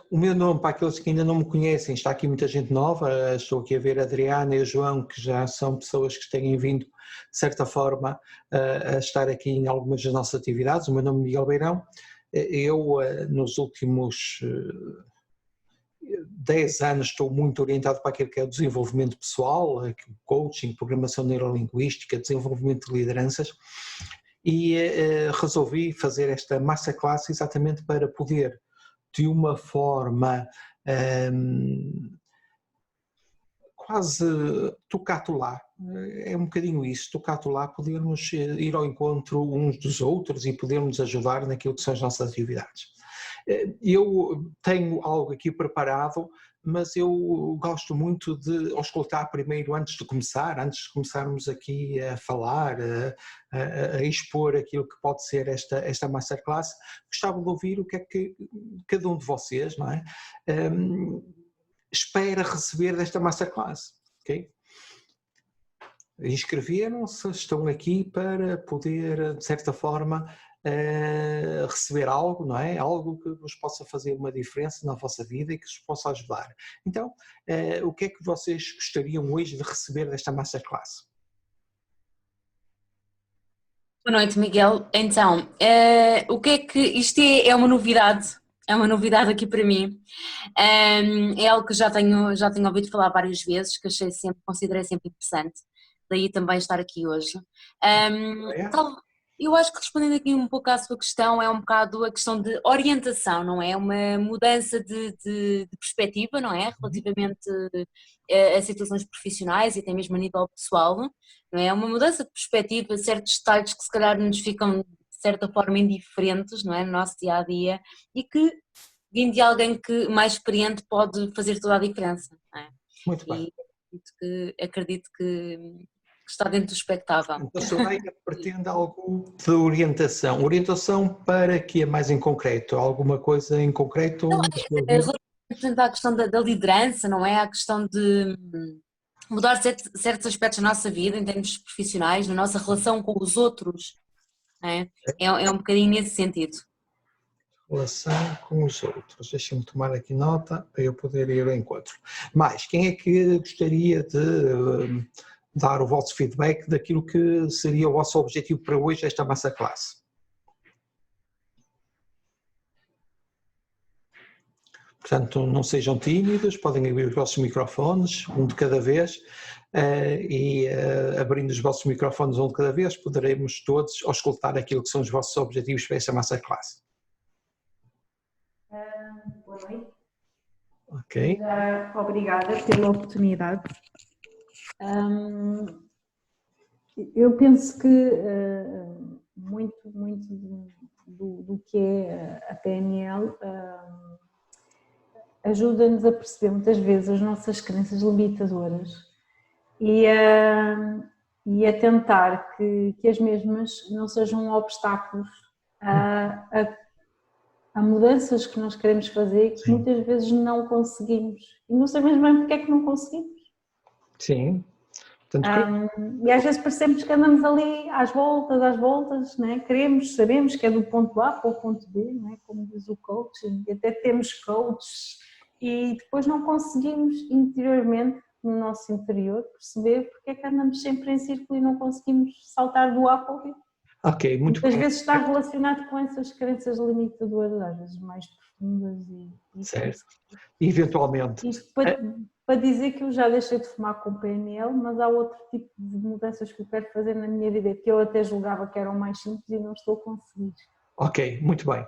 O meu nome, para aqueles que ainda não me conhecem, está aqui muita gente nova, estou aqui a ver a Adriana e o João, que já são pessoas que têm vindo, de certa forma, a estar aqui em algumas das nossas atividades. O meu nome é Miguel Beirão. Eu, nos últimos 10 anos, estou muito orientado para aquilo que é o desenvolvimento pessoal, coaching, programação neurolinguística, desenvolvimento de lideranças, e resolvi fazer esta masterclass exatamente para poder, de uma forma quase tocato lá, é um bocadinho isso, tocato lá, podermos ir ao encontro uns dos outros e podermos ajudar naquilo que são as nossas atividades. Eu tenho algo aqui preparado, mas eu gosto muito de auscultar primeiro antes de começarmos aqui a falar, a expor aquilo que pode ser esta masterclass. Gostava de ouvir o que é que cada um de vocês, não é, espera receber desta masterclass, ok? Inscreveram-se, estão aqui para poder, de certa forma, receber algo, não é? Algo que vos possa fazer uma diferença na vossa vida e que vos possa ajudar. Então, o que é que vocês gostariam hoje de receber desta masterclass? Boa noite, Miguel. Então, o que é que isto é uma novidade? É uma novidade aqui para mim. É algo que já tenho ouvido falar várias vezes, que considerei sempre interessante. Daí também estar aqui hoje. Eu acho que respondendo aqui um pouco à sua questão, é um bocado a questão de orientação, não é? Uma mudança de perspectiva, não é? Relativamente a situações profissionais e até mesmo a nível pessoal, não é? Uma mudança de perspectiva, certos detalhes que se calhar nos ficam de certa forma indiferentes, não é? No nosso dia a dia, e que vindo de alguém que mais experiente pode fazer toda a diferença, não é? Muito bem. E acredito que está dentro do expectável. Então, a Soraya pretende algo de orientação. Orientação para que é mais em concreto? Alguma coisa em concreto? Relativamente à questão da liderança, não é? A questão de mudar certos aspectos da nossa vida, em termos profissionais, na nossa relação com os outros, não é? É um bocadinho nesse sentido. Relação com os outros. Deixem-me tomar aqui nota para eu poder ir ao encontro. Mas, quem é que gostaria de dar o vosso feedback daquilo que seria o vosso objetivo para hoje, esta masterclass? Portanto, não sejam tímidos, podem abrir os vossos microfones, um de cada vez, e abrindo os vossos microfones um de cada vez, poderemos todos auscultar aquilo que são os vossos objetivos para esta masterclass. Boa noite. Ok. Obrigada pela oportunidade. Eu penso que muito do que é a PNL ajuda-nos a perceber muitas vezes as nossas crenças limitadoras e a tentar que as mesmas não sejam obstáculos a mudanças que nós queremos fazer que muitas vezes não conseguimos e não sabemos bem porque é que não conseguimos. Sim. E às vezes percebemos que andamos ali às voltas, né? Sabemos que é do ponto A para o ponto B, né? Como diz o coaching, e até temos coaches e depois não conseguimos interiormente, no nosso interior, perceber porque é que andamos sempre em círculo e não conseguimos saltar do A para o B. Ok, muito Muitas bem. vezes está relacionado com essas crenças limitadoras, às vezes mais profundas e certo. Eventualmente. Isto para dizer que eu já deixei de fumar com PNL, mas há outro tipo de mudanças que eu quero fazer na minha vida que eu até julgava que eram mais simples e não estou a conseguir. Ok, muito bem.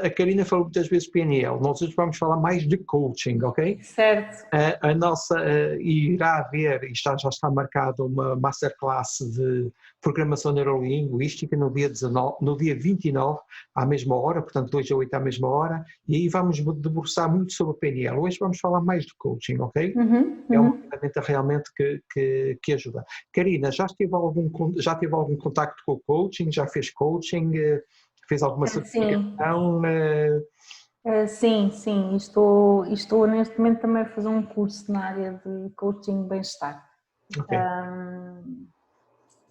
A Karina falou muitas vezes PNL, nós hoje vamos falar mais de coaching, ok? Certo. A nossa, irá haver, e já está marcada uma masterclass de programação neurolinguística no dia 29, à mesma hora, portanto 2 a 8 à mesma hora, e aí vamos debruçar muito sobre a PNL. Hoje vamos falar mais de coaching, ok? É uma ferramenta realmente que ajuda. Karina, já teve algum contacto com o coaching? Já fez coaching? Fez alguma certificação? Sim. Estou neste momento também a fazer um curso na área de coaching bem-estar. Okay.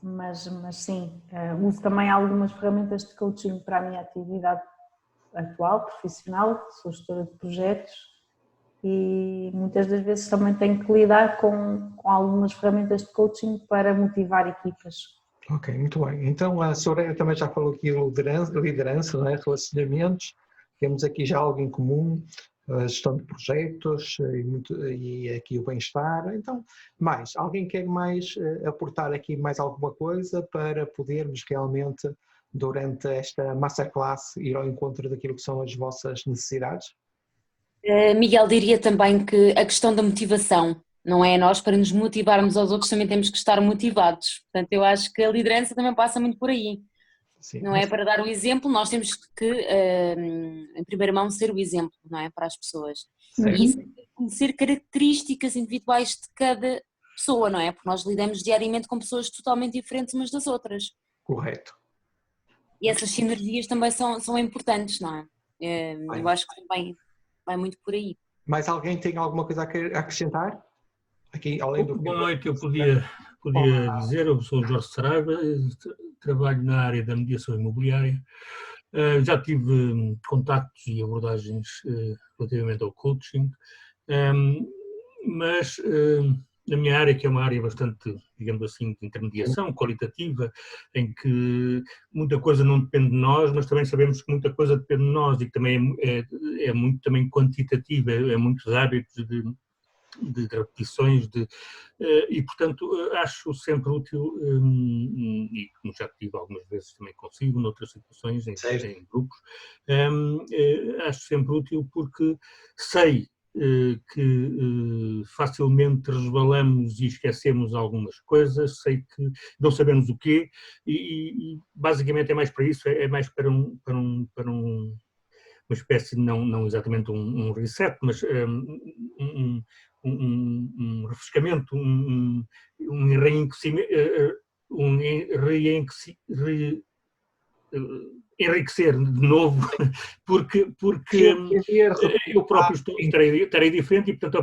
Mas sim, uso também algumas ferramentas de coaching para a minha atividade atual, profissional, sou gestora de projetos e muitas das vezes também tenho que lidar com algumas ferramentas de coaching para motivar equipas. Ok, muito bem. Então a Soraya também já falou aqui de liderança, não é? Relacionamentos, temos aqui já algo em comum, a gestão de projetos e aqui o bem-estar. Então, alguém quer mais aportar aqui mais alguma coisa para podermos realmente, durante esta masterclass, ir ao encontro daquilo que são as vossas necessidades? Miguel, diria também que a questão da motivação, não é? Nós, para nos motivarmos aos outros, também temos que estar motivados. Portanto, eu acho que a liderança também passa muito por aí. Sim, não é? Para dar um exemplo, nós temos que, em primeira mão, ser o exemplo, não é? Para as pessoas. E isso, conhecer características individuais de cada pessoa, não é? Porque nós lidamos diariamente com pessoas totalmente diferentes umas das outras. Correto. E essas sinergias também são importantes, não é? Eu acho que também vai muito por aí. Mais alguém tem alguma coisa a acrescentar? Aqui, além do Boa noite, eu podia dizer, eu sou o Jorge Saraiva, trabalho na área da mediação imobiliária, já tive contactos e abordagens relativamente ao coaching, mas na minha área, que é uma área bastante, digamos assim, de intermediação, qualitativa, em que muita coisa não depende de nós, mas também sabemos que muita coisa depende de nós e que também é muito também quantitativa, é muitos hábitos de repetições, e portanto acho sempre útil, e como já tive algumas vezes também consigo, noutras situações, em grupos, acho sempre útil porque sei que facilmente resvalamos e esquecemos algumas coisas, sei que não sabemos o quê, e basicamente é mais para isso, é mais para uma espécie de, não exatamente um reset, mas um refrescamento, um enriquecer de novo, porque eu próprio estarei diferente e, portanto,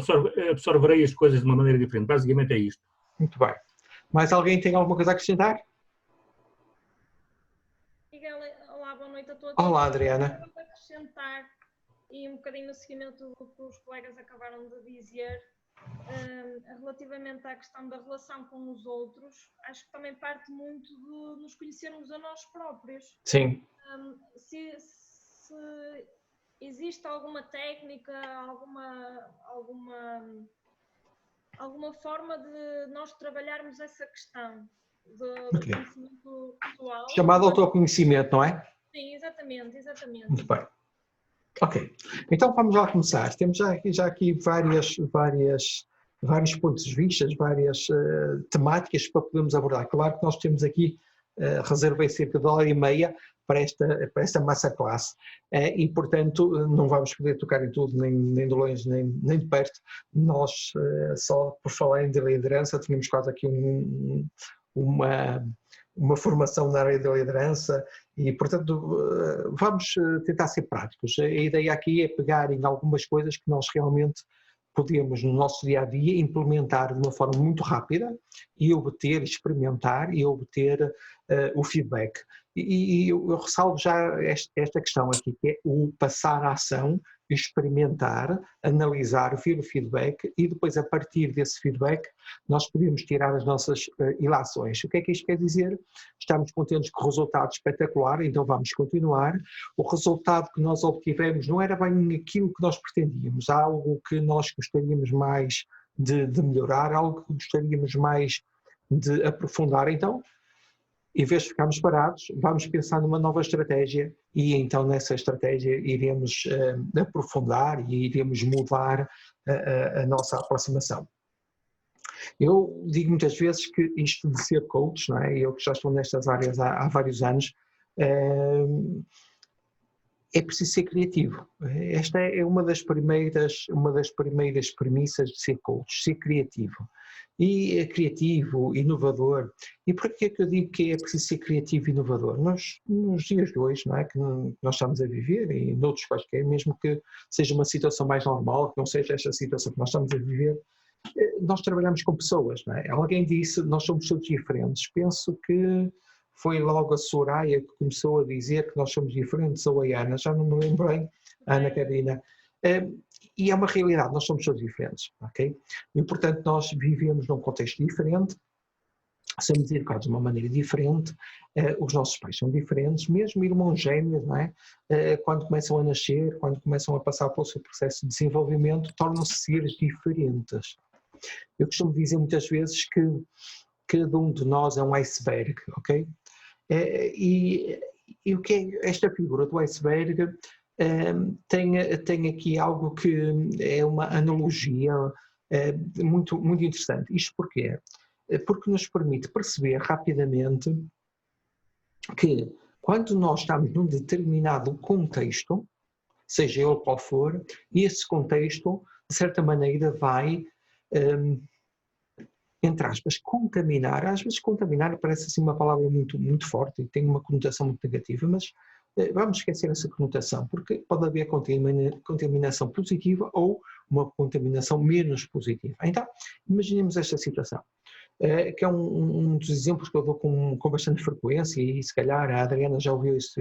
absorverei as coisas de uma maneira diferente. Basicamente é isto. Muito bem. Mais alguém tem alguma coisa a acrescentar? Miguel, olá, boa noite a todos. Olá, Adriana. Eu vou acrescentar, e um bocadinho no seguimento do que os colegas acabaram de dizer, relativamente à questão da relação com os outros, acho que também parte muito de nos conhecermos a nós próprios. Sim. Se existe alguma técnica, alguma forma de nós trabalharmos essa questão do conhecimento pessoal. Chamado autoconhecimento, não é? Sim, exatamente. Muito bem. Ok, então vamos lá começar. Temos já aqui vários pontos de vista, várias temáticas para podermos abordar. Claro que nós temos aqui, reservei cerca de 1h30 para esta masterclass e, portanto, não vamos poder tocar em tudo, nem de longe, nem de perto. Nós, só por falar de liderança, tínhamos quase aqui uma formação na área da liderança e, portanto, vamos tentar ser práticos. A ideia aqui é pegar em algumas coisas que nós realmente podemos, no nosso dia-a-dia, implementar de uma forma muito rápida e obter, experimentar e obter o feedback. E eu ressalvo já esta questão aqui, que é o passar à ação, experimentar, analisar, ver o feedback e depois, a partir desse feedback, nós podemos tirar as nossas ilações. O que é que isto quer dizer? Estamos contentes com o resultado espetacular, então vamos continuar. O resultado que nós obtivemos não era bem aquilo que nós pretendíamos, há algo que nós gostaríamos mais de melhorar, algo que gostaríamos mais de aprofundar. Então, em vez de ficarmos parados, vamos pensar numa nova estratégia e então nessa estratégia iremos aprofundar e iremos mudar a nossa aproximação. Eu digo muitas vezes que isto de ser coach, não é? Eu que já estou nestas áreas há vários anos, é preciso ser criativo. Esta é uma das primeiras premissas de ser coach, ser criativo. E é criativo, inovador. E por que é que eu digo que é preciso ser criativo e inovador? Nos dias de hoje, não é, que nós estamos a viver, e noutros quaisquer, mesmo que seja uma situação mais normal, que não seja esta situação que nós estamos a viver, nós trabalhamos com pessoas, não é? Alguém disse, nós somos todos diferentes. Penso que foi logo a Soraya que começou a dizer que nós somos diferentes, ou a Ana, já não me lembro bem, a Ana Carina. E é uma realidade, nós somos todos diferentes, ok? E, portanto, nós vivemos num contexto diferente, somos educados de uma maneira diferente, os nossos pais são diferentes, mesmo irmãos gêmeos, não é? Quando começam a nascer, quando começam a passar pelo seu processo de desenvolvimento, tornam-se seres diferentes. Eu costumo dizer muitas vezes que cada um de nós é um iceberg, ok? E o que é esta figura do iceberg? Tem aqui algo que é uma analogia muito, muito interessante. Isto porquê? Porque nos permite perceber rapidamente que quando nós estamos num determinado contexto, seja ele qual for, esse contexto, de certa maneira, vai, entre aspas, contaminar. Às vezes contaminar parece assim uma palavra muito, muito forte e tem uma conotação muito negativa, mas vamos esquecer essa conotação, porque pode haver contaminação positiva ou uma contaminação menos positiva. Então, imaginemos esta situação. Que é um dos exemplos que eu dou com bastante frequência e se calhar a Adriana já ouviu este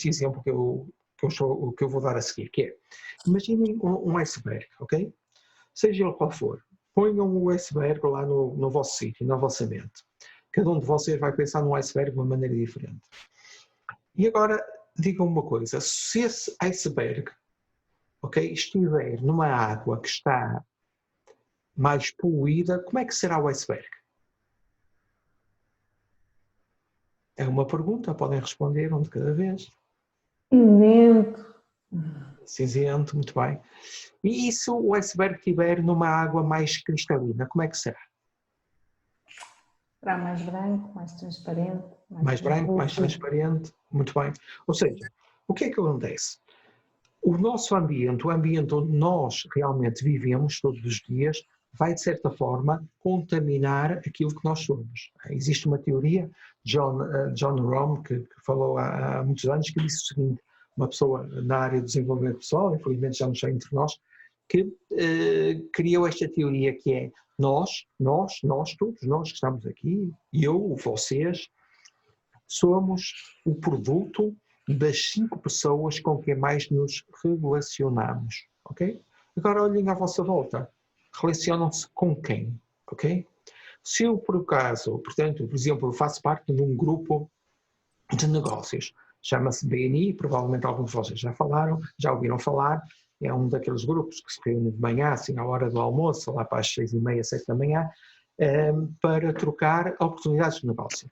exemplo que eu vou dar a seguir, que é, imaginem um iceberg, ok? Seja ele qual for, ponham o iceberg lá no vosso sítio, na vossa mente. Cada um de vocês vai pensar num iceberg de uma maneira diferente. E agora, digam uma coisa, se esse iceberg, ok, estiver numa água que está mais poluída, como é que será o iceberg? É uma pergunta, podem responder um de cada vez. Cinzento, muito bem. E se o iceberg estiver numa água mais cristalina, como é que será? Será mais branco, mais transparente. Mais branco, mais transparente, muito bem. Ou seja, o que é que acontece? O nosso ambiente, o ambiente onde nós realmente vivemos todos os dias, vai, de certa forma, contaminar aquilo que nós somos. Existe uma teoria, John Romm, que falou há muitos anos, que disse o seguinte, uma pessoa na área do desenvolvimento pessoal, infelizmente já não está entre nós, que criou esta teoria que é nós, todos nós que estamos aqui, eu, vocês, somos o produto das 5 pessoas com quem mais nos relacionamos, ok? Agora olhem à vossa volta. Relacionam-se com quem, ok? Se eu, por acaso, portanto, por exemplo, eu faço parte de um grupo de negócios, chama-se BNI, provavelmente alguns de vocês já falaram, já ouviram falar, é um daqueles grupos que se reúne de manhã, assim, à hora do almoço, lá para as 6h30, 7 da manhã, para trocar oportunidades de negócio.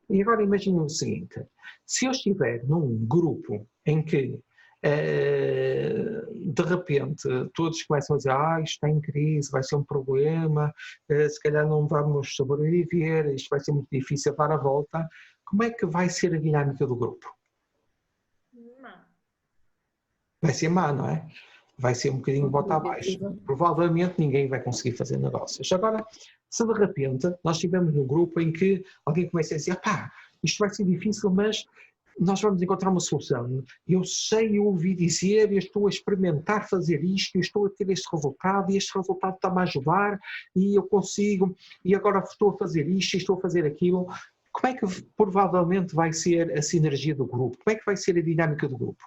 E agora imaginem o seguinte, se eu estiver num grupo em que de repente todos começam a dizer isto está em crise, vai ser um problema, se calhar não vamos sobreviver, isto vai ser muito difícil dar a volta, como é que vai ser a dinâmica do grupo? Vai ser má, não é? Vai ser um bocadinho bota abaixo. Provavelmente ninguém vai conseguir fazer negócios. Agora, se de repente nós estivermos num grupo em que alguém começa a dizer isto vai ser difícil, mas nós vamos encontrar uma solução. Eu sei, eu ouvi dizer, eu estou a experimentar fazer isto, eu estou a ter este resultado e este resultado está-me a ajudar e eu consigo, e agora estou a fazer isto e estou a fazer aquilo. Como é que provavelmente vai ser a sinergia do grupo? Como é que vai ser a dinâmica do grupo?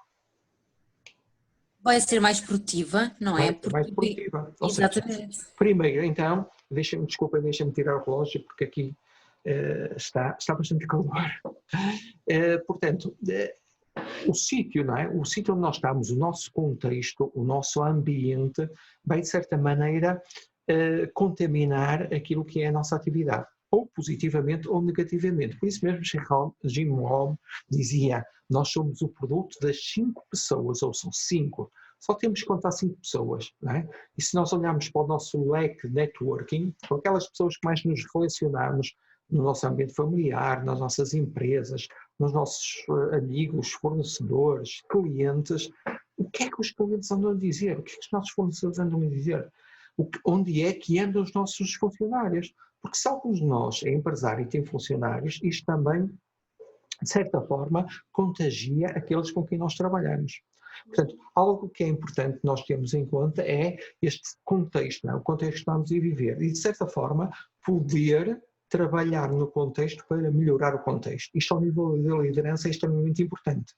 Vai ser mais produtiva, não é? Mais produtiva. Exatamente. Seja, primeiro, então, deixem-me tirar o relógio porque aqui está bastante calor. Portanto, o sítio, não é? O sítio onde nós estamos, o nosso contexto, o nosso ambiente, vai de certa maneira contaminar aquilo que é a nossa atividade, ou positivamente ou negativamente. Por isso mesmo, Jim Rohn dizia, nós somos o produto das 5 pessoas, ou são 5. Só temos que contar 5 pessoas, não é? E se nós olharmos para o nosso leque de networking, com aquelas pessoas que mais nos relacionamos no nosso ambiente familiar, nas nossas empresas, nos nossos amigos, fornecedores, clientes, o que é que os clientes andam a dizer? O que é que os nossos fornecedores andam a dizer? Onde é que andam os nossos funcionários? Porque se alguns de nós é empresário e tem funcionários, isto também, de certa forma, contagia aqueles com quem nós trabalhamos. Portanto, algo que é importante nós termos em conta é este contexto, não é? O contexto que estamos a viver. E, de certa forma, poder trabalhar no contexto para melhorar o contexto. Isto ao nível da liderança é extremamente importante.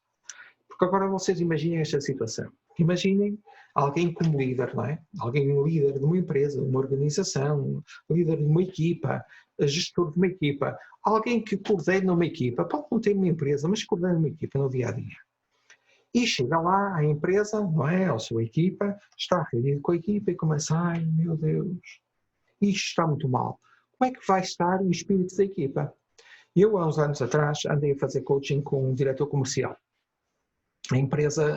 Porque agora vocês imaginem esta situação. Imaginem alguém como líder, não é? Alguém líder de uma empresa, de uma organização, líder de uma equipa, gestor de uma equipa, alguém que coordena uma equipa, pode não ter uma empresa, mas coordena uma equipa no dia a dia. E chega lá à empresa, não é? A sua equipa, está reunido com a equipa e começa, ai meu Deus, isto está muito mal. Como é que vai estar o espírito da equipa? Eu, há uns anos atrás, andei a fazer coaching com um diretor comercial. A empresa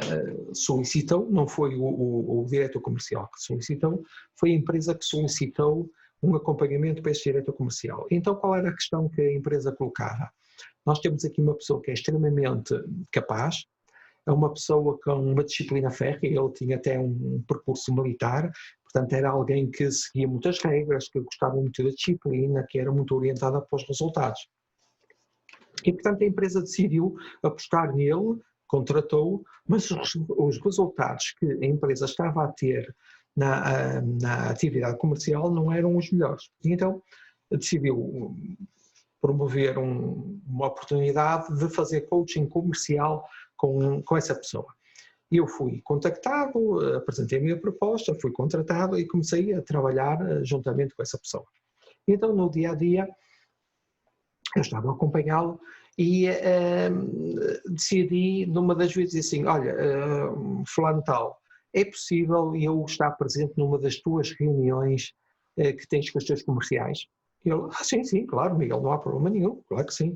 solicitou, não foi o diretor comercial que solicitou, foi a empresa que solicitou um acompanhamento para esse diretor comercial. Então, qual era a questão que a empresa colocava? Nós temos aqui uma pessoa que é extremamente capaz, é uma pessoa com uma disciplina férrea, ele tinha até um percurso militar, portanto era alguém que seguia muitas regras, que gostava muito da disciplina, que era muito orientada para os resultados. E portanto a empresa decidiu apostar nele, contratou, mas os resultados que a empresa estava a ter na atividade comercial não eram os melhores. E então decidiu promover uma oportunidade de fazer coaching comercial com essa pessoa. Eu fui contactado, apresentei a minha proposta, fui contratado e comecei a trabalhar juntamente com essa pessoa. Então no dia a dia eu estava a acompanhá-lo e decidi numa das vezes assim, olha, fulano tal, é possível eu estar presente numa das tuas reuniões que tens com os teus comerciais? Ele, sim, claro, Miguel, não há problema nenhum, claro que sim.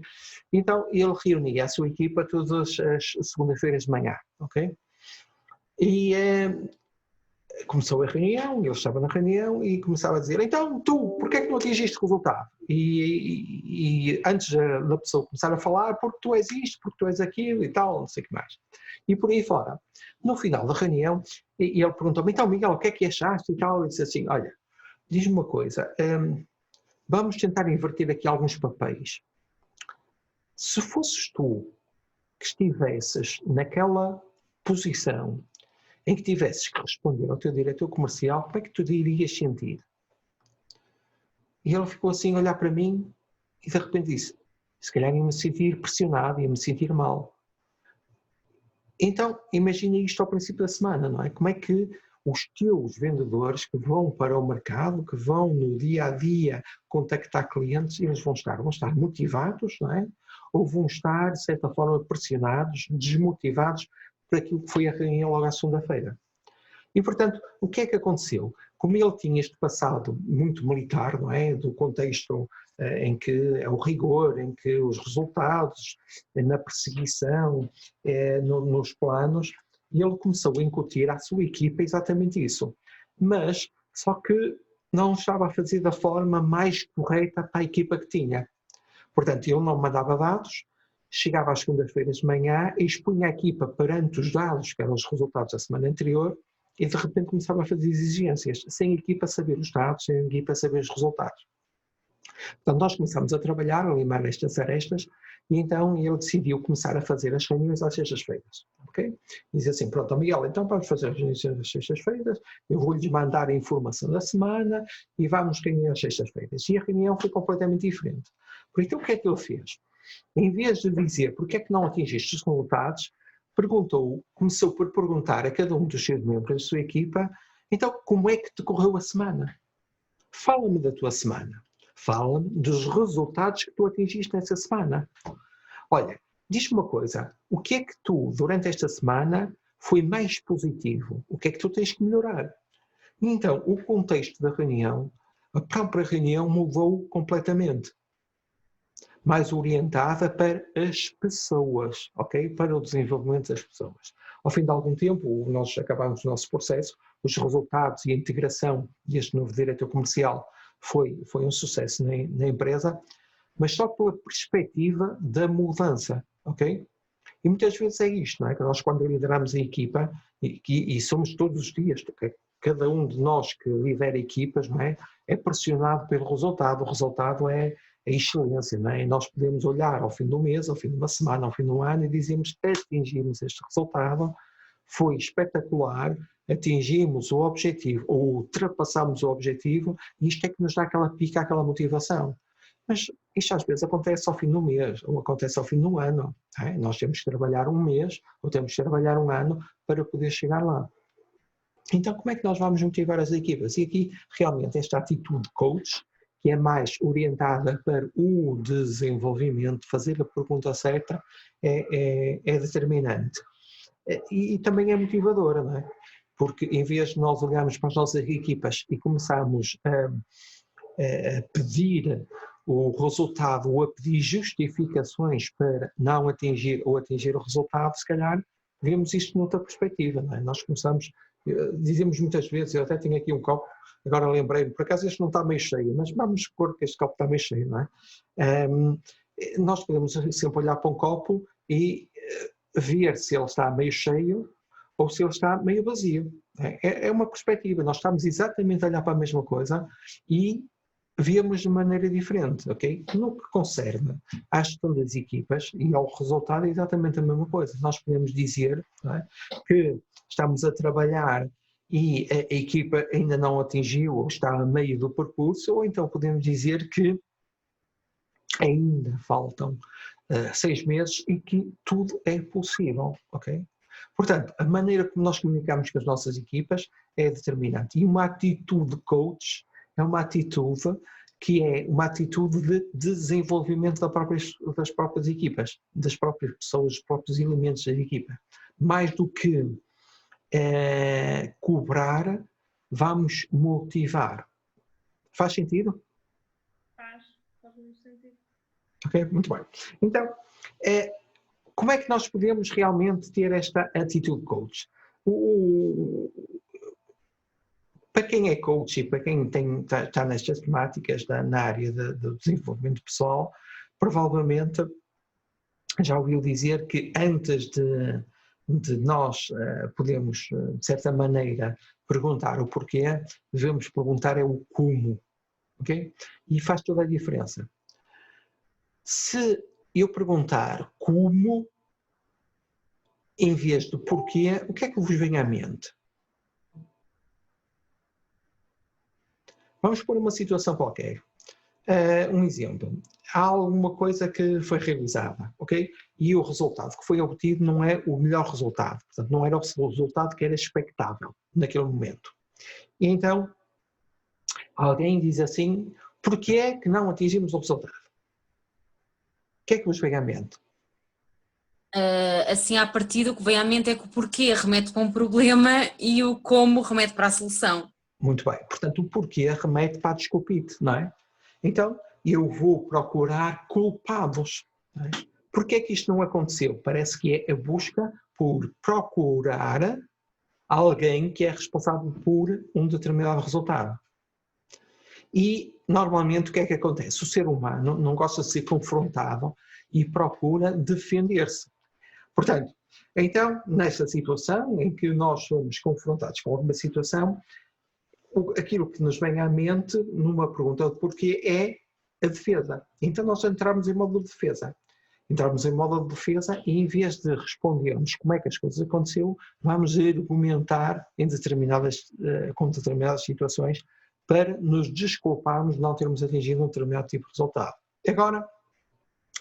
Então ele reunia a sua equipa todas as segundas-feiras de manhã, ok? E começou a reunião, ele estava na reunião e começava a dizer, então tu, porquê é que não atingiste o resultado? E antes da pessoa começar a falar, porque tu és isto, porque tu és aquilo e tal, não sei o que mais. E por aí fora. No final da reunião, ele perguntou-me, então Miguel, o que é que achaste e tal? Eu disse assim, olha, diz-me uma coisa, vamos tentar inverter aqui alguns papéis. Se fosses tu que estivesses naquela posição em que tivesses que responder ao teu diretor comercial, como é que tu irias sentir? E ele ficou assim a olhar para mim e de repente disse, se calhar ia-me sentir pressionado, ia-me sentir mal. Então, imagina isto ao princípio da semana, não é? Como é que os teus vendedores que vão para o mercado, que vão no dia a dia contactar clientes, eles vão estar motivados, não é? Ou vão estar, de certa forma, pressionados, desmotivados por aquilo que foi a reunião logo à segunda-feira. E, portanto, o que é que aconteceu? Como ele tinha este passado muito militar, não é? Do contexto em que é o rigor, em que os resultados, na perseguição, nos planos, e ele começou a incutir à sua equipa exatamente isso. Mas, só que não estava a fazer da forma mais correta para a equipa que tinha. Portanto, ele não mandava dados, chegava às segundas-feiras de manhã e expunha a equipa perante os dados, que eram os resultados da semana anterior, e de repente começava a fazer exigências, sem a equipa saber os dados, sem a equipa saber os resultados. Portanto, nós começamos a trabalhar, a limar estas arestas, e então ele decidiu começar a fazer as reuniões às sextas-feiras. Okay? Diz assim, pronto, Miguel, então vamos fazer as reuniões às sextas-feiras, eu vou-lhes mandar a informação da semana e vamos reunir às sextas-feiras. E a reunião foi completamente diferente. Por então, o que é que ele fez? Em vez de dizer porque é que não atingiste os resultados, começou por perguntar a cada um dos seus membros da sua equipa, então, como é que decorreu a semana? Fala-me da tua semana. Fala-me dos resultados que tu atingiste nessa semana. Olha, diz-me uma coisa, o que é que tu, durante esta semana, foi mais positivo? O que é que tu tens que melhorar? E então, o contexto da reunião, a própria reunião mudou completamente. Mais orientada para as pessoas, ok? Para o desenvolvimento das pessoas. Ao fim de algum tempo, nós acabamos o nosso processo, os resultados e a integração deste novo diretor comercial foi um sucesso na empresa, mas só pela perspectiva da mudança, ok? E muitas vezes é isto, não é? Que nós quando lideramos a equipa, e somos todos os dias, okay? Cada um de nós que lidera equipas, não é? É pressionado pelo resultado, o resultado é a excelência, não é? E nós podemos olhar ao fim do mês, ao fim de uma semana, ao fim de um ano e dizemos atingimos este resultado, foi espetacular, atingimos o objetivo ou ultrapassamos o objetivo e isto é que nos dá aquela pica, aquela motivação. Mas isto às vezes acontece ao fim do mês ou acontece ao fim do ano. Não é? Nós temos que trabalhar um mês ou temos que trabalhar um ano para poder chegar lá. Então, como é que nós vamos motivar as equipas? E aqui, realmente, esta atitude coach, que é mais orientada para o desenvolvimento, fazer a pergunta certa, é determinante. E também é motivadora, não é? Porque em vez de nós olharmos para as nossas equipas e começarmos a pedir o resultado ou a pedir justificações para não atingir ou atingir o resultado, se calhar vemos isto noutra perspectiva, não é? Nós começamos, dizemos muitas vezes, eu até tenho aqui um copo, agora lembrei-me, por acaso este não está meio cheio, mas vamos supor que este copo está meio cheio, não é? Nós podemos sempre olhar para um copo e ver se ele está meio cheio ou se ele está meio vazio. É uma perspectiva, nós estamos exatamente a olhar para a mesma coisa e vemos de maneira diferente, ok? No que concerne à gestão das equipas e ao resultado é exatamente a mesma coisa. Nós podemos dizer, não é, que estamos a trabalhar e a equipa ainda não atingiu ou está a meio do percurso, ou então podemos dizer que ainda faltam 6 meses e que tudo é possível, ok? Portanto, a maneira como nós comunicamos com as nossas equipas é determinante. E uma atitude coach é uma atitude que é uma atitude de desenvolvimento das próprias equipas, das próprias pessoas, dos próprios elementos da equipa. Mais do que cobrar, vamos motivar. Faz sentido? Faz muito sentido. Ok, muito bem. Então, como é que nós podemos realmente ter esta atitude coach? Para quem é coach e para quem está nestas temáticas na área do desenvolvimento pessoal, provavelmente já ouviu dizer que antes de nós podermos, de certa maneira, perguntar o porquê, devemos perguntar o como. Ok? E faz toda a diferença. Se eu perguntar como, em vez de porquê, o que é que vos vem à mente? Vamos pôr uma situação qualquer. Um exemplo. Há alguma coisa que foi realizada, ok? E o resultado que foi obtido não é o melhor resultado. Portanto, não era o resultado que era expectável naquele momento. E então, alguém diz assim, porquê é que não atingimos o resultado? O que é que vos vem à mente? Assim, à partida, o que vem à mente é que o porquê remete para um problema e o como remete para a solução. Muito bem. Portanto, o porquê remete para a desculpite, não é? Então, eu vou procurar culpados. Não é? Porquê é que isto não aconteceu? Parece que é a busca por procurar alguém que é responsável por um determinado resultado. E, normalmente, o que é que acontece? O ser humano não gosta de ser confrontado e procura defender-se. Portanto, então, nesta situação em que nós somos confrontados com alguma situação, aquilo que nos vem à mente numa pergunta de porquê é a defesa. Então nós entramos em modo de defesa. Entramos em modo de defesa e em vez de respondermos como é que as coisas aconteceram, vamos argumentar com determinadas situações para nos desculparmos de não termos atingido um determinado tipo de resultado. Agora,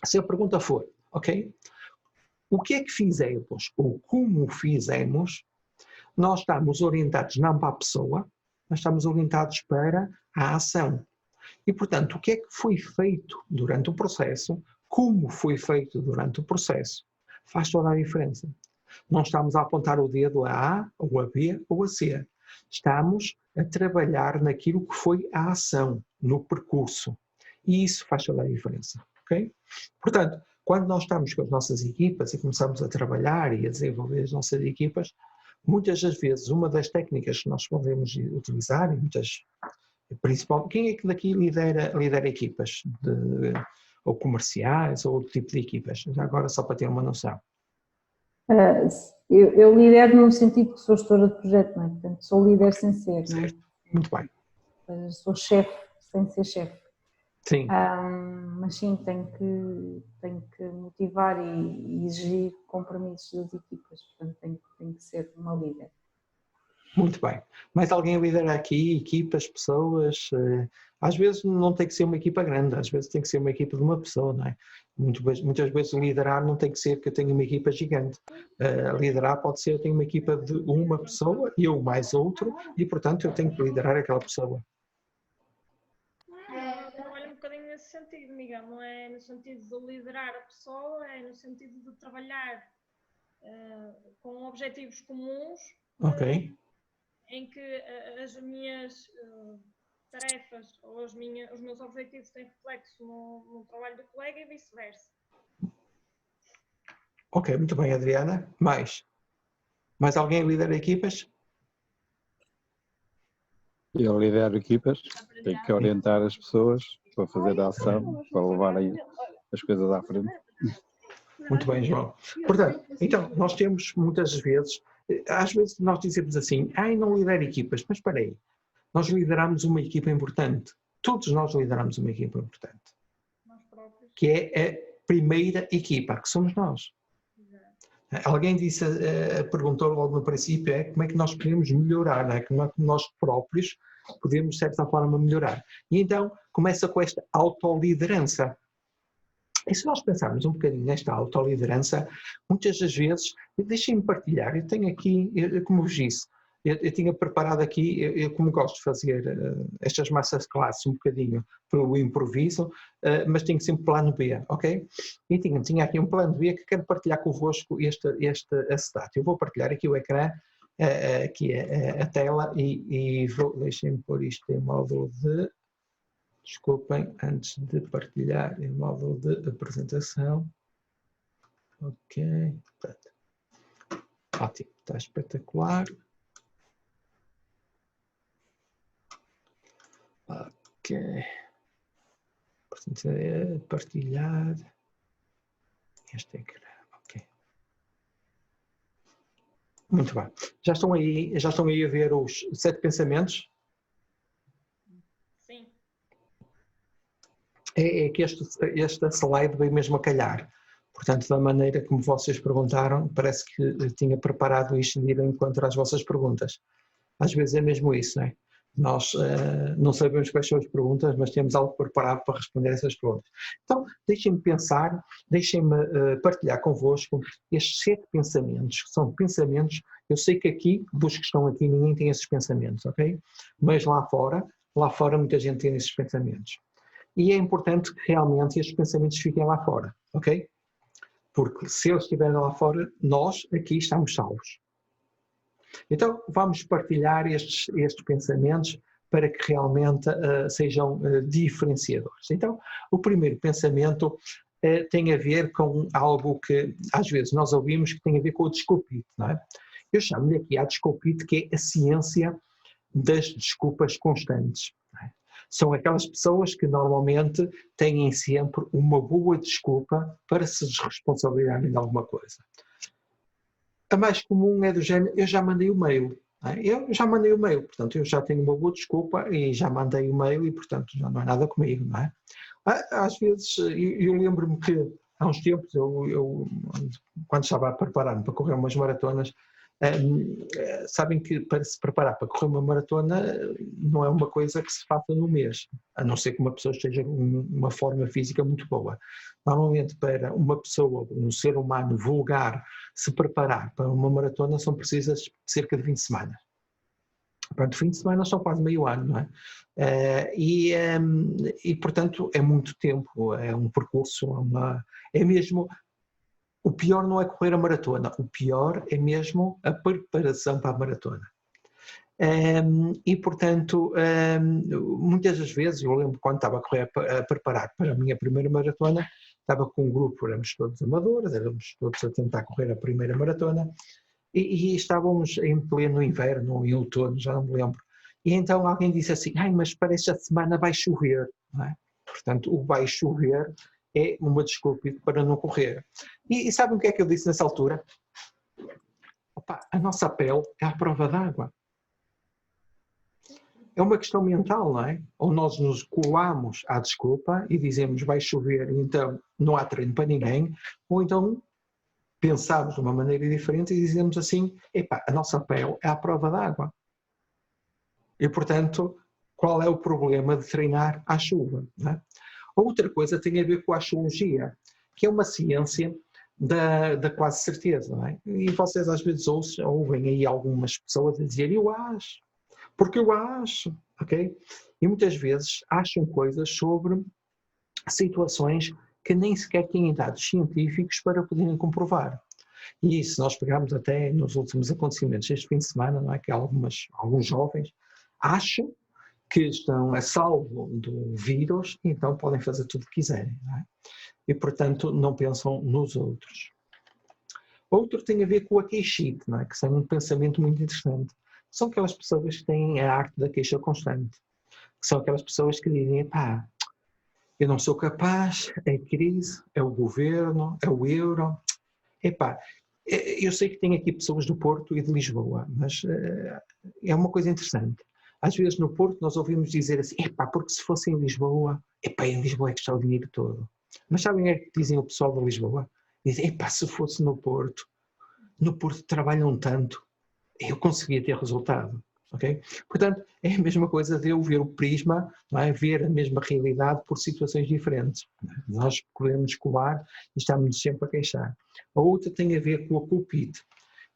se a pergunta for, ok, o que é que fizemos ou como fizemos, nós estamos orientados não para a pessoa, mas estamos orientados para a ação. E, portanto, o que é que foi feito durante o processo, como foi feito durante o processo, faz toda a diferença. Não estamos a apontar o dedo a A, ou a B, ou a C. Estamos a trabalhar naquilo que foi a ação, no percurso. E isso faz toda a diferença. Okay? Portanto, quando nós estamos com as nossas equipas e começamos a trabalhar e a desenvolver as nossas equipas, muitas das vezes, uma das técnicas que nós podemos utilizar, e principalmente, quem é que daqui lidera equipas, ou comerciais, ou outro tipo de equipas? Já agora, só para ter uma noção. Eu lidero no sentido que sou gestora de projeto, não é? Portanto, sou líder sem ser, não é? Muito bem. Sou chefe sem ser chefe. Sim. Mas sim, tenho que motivar e exigir compromissos das equipas, portanto tenho que ser uma líder. Muito bem. Mais alguém lidera aqui, equipas, pessoas? Às vezes não tem que ser uma equipa grande, às vezes tem que ser uma equipa de uma pessoa, não é? Muitas vezes liderar não tem que ser que eu tenha uma equipa gigante. Liderar pode ser eu tenho uma equipa de uma pessoa e eu mais outro e, portanto, eu tenho que liderar aquela pessoa. Eu trabalho um bocadinho nesse sentido, Miguel, não é no sentido de liderar a pessoa, é no sentido de trabalhar com objetivos comuns, Ok. em que as minhas tarefas ou os meus objetivos têm reflexo no trabalho do colega e vice-versa. Ok, muito bem, Adriana. Mais alguém lidera equipas? Eu lidero equipas, tenho que orientar as pessoas para fazer a ação, para levarem as coisas à frente. Muito bem, João. Portanto, então, nós temos muitas vezes, às vezes nós dizemos assim, não lidero equipas, mas espera aí, nós lideramos uma equipa importante. Todos nós lideramos uma equipa importante. Nós próprios. Que é a primeira equipa, que somos nós. Alguém disse, perguntou logo no princípio, como é que nós podemos melhorar, não é? Como é que nós próprios podemos, de certa forma, melhorar. E então, começa com esta autoliderança. E se nós pensarmos um bocadinho nesta autoliderança, muitas das vezes, deixem-me partilhar, eu tenho aqui, como vos disse, eu tinha preparado aqui, eu como gosto de fazer estas masterclasses um bocadinho pelo improviso, mas tenho sempre plano B, ok? E tinha aqui um plano B que quero partilhar convosco este acetato. Eu vou partilhar aqui o ecrã, aqui a tela e deixem-me pôr isto em módulo de, desculpem, antes de partilhar em módulo de apresentação. Ok, portanto, ótimo, está espetacular. Ok, portanto é partilhar este ecrã, ok. Muito bem, já estão aí a ver os 7 pensamentos? Sim. É que esta slide veio mesmo a calhar, portanto da maneira como vocês perguntaram, parece que eu tinha preparado isto de ir ao encontro às vossas perguntas. Às vezes é mesmo isso, não é? Nós não sabemos quais são as perguntas, mas temos algo preparado para responder essas perguntas. Então, deixem-me pensar, deixem-me partilhar convosco estes 7 pensamentos, que são pensamentos, eu sei que aqui, dos que estão aqui, ninguém tem esses pensamentos, ok? Mas lá fora muita gente tem esses pensamentos. E é importante que realmente estes pensamentos fiquem lá fora, ok? Porque se eles estiverem lá fora, nós aqui estamos salvos. Então, vamos partilhar estes pensamentos para que realmente sejam diferenciadores. Então, o primeiro pensamento tem a ver com algo que às vezes nós ouvimos que tem a ver com o desculpite, não é? Eu chamo-lhe aqui a desculpite, que é a ciência das desculpas constantes. Não é? São aquelas pessoas que normalmente têm sempre uma boa desculpa para se desresponsabilizarem de alguma coisa. A mais comum é do género, eu já mandei o mail. Eu já mandei o mail, portanto, eu já tenho uma boa desculpa e já mandei o mail e, portanto, já não é nada comigo, não é? Às vezes, eu lembro-me que há uns tempos, eu quando estava a preparar-me para correr umas maratonas, sabem que para se preparar para correr uma maratona não é uma coisa que se faça no mês, a não ser que uma pessoa esteja com uma forma física muito boa. Normalmente para uma pessoa, um ser humano vulgar, se preparar para uma maratona são precisas cerca de 20 semanas. Portanto, 20 semanas são quase meio ano, não é? E portanto é muito tempo, é um percurso, é mesmo... O pior não é correr a maratona, o pior é mesmo a preparação para a maratona. E, portanto, muitas das vezes, eu lembro quando estava a preparar para a minha primeira maratona, estava com um grupo, éramos todos amadores, éramos todos a tentar correr a primeira maratona, e estávamos em pleno inverno, em outono, já não me lembro. E então alguém disse assim, mas para esta semana vai chover, não é? Portanto, o vai chover é uma desculpa para não correr. E sabem o que é que eu disse nessa altura? Opa, a nossa pele é à prova d'água. É uma questão mental, não é? Ou nós nos colamos à desculpa e dizemos vai chover e então não há treino para ninguém, ou então pensamos de uma maneira diferente e dizemos assim, a nossa pele é à prova d'água. E, portanto, qual é o problema de treinar à chuva? Não é? Outra coisa tem a ver com a astrologia, que é uma ciência da quase certeza. Não é? E vocês às vezes ouvem aí algumas pessoas a dizer eu acho, porque eu acho, ok? E muitas vezes acham coisas sobre situações que nem sequer têm dados científicos para poderem comprovar. E se nós pegarmos até nos últimos acontecimentos este fim de semana, não é? Que alguns jovens acham que estão a salvo do vírus, então podem fazer tudo o que quiserem, não é? E, portanto, não pensam nos outros. Outro tem a ver com a queixite, não é? Que são um pensamento muito interessante. São aquelas pessoas que têm a arte da queixa constante. São aquelas pessoas que dizem, pá, eu não sou capaz, é crise, é o governo, é o euro. Epá, eu sei que tem aqui pessoas do Porto e de Lisboa, mas é uma coisa interessante. Às vezes no Porto nós ouvimos dizer assim, epá, porque se fosse em Lisboa, epá, em Lisboa é que está o dinheiro todo. Mas sabem o que dizem o pessoal de Lisboa? Dizem, epá, se fosse no Porto trabalham tanto, eu conseguia ter resultado. Okay? Portanto, é a mesma coisa de eu ver o prisma, não é? Ver a mesma realidade por situações diferentes. Nós podemos colar e estamos sempre a queixar. A outra tem a ver com a culpite.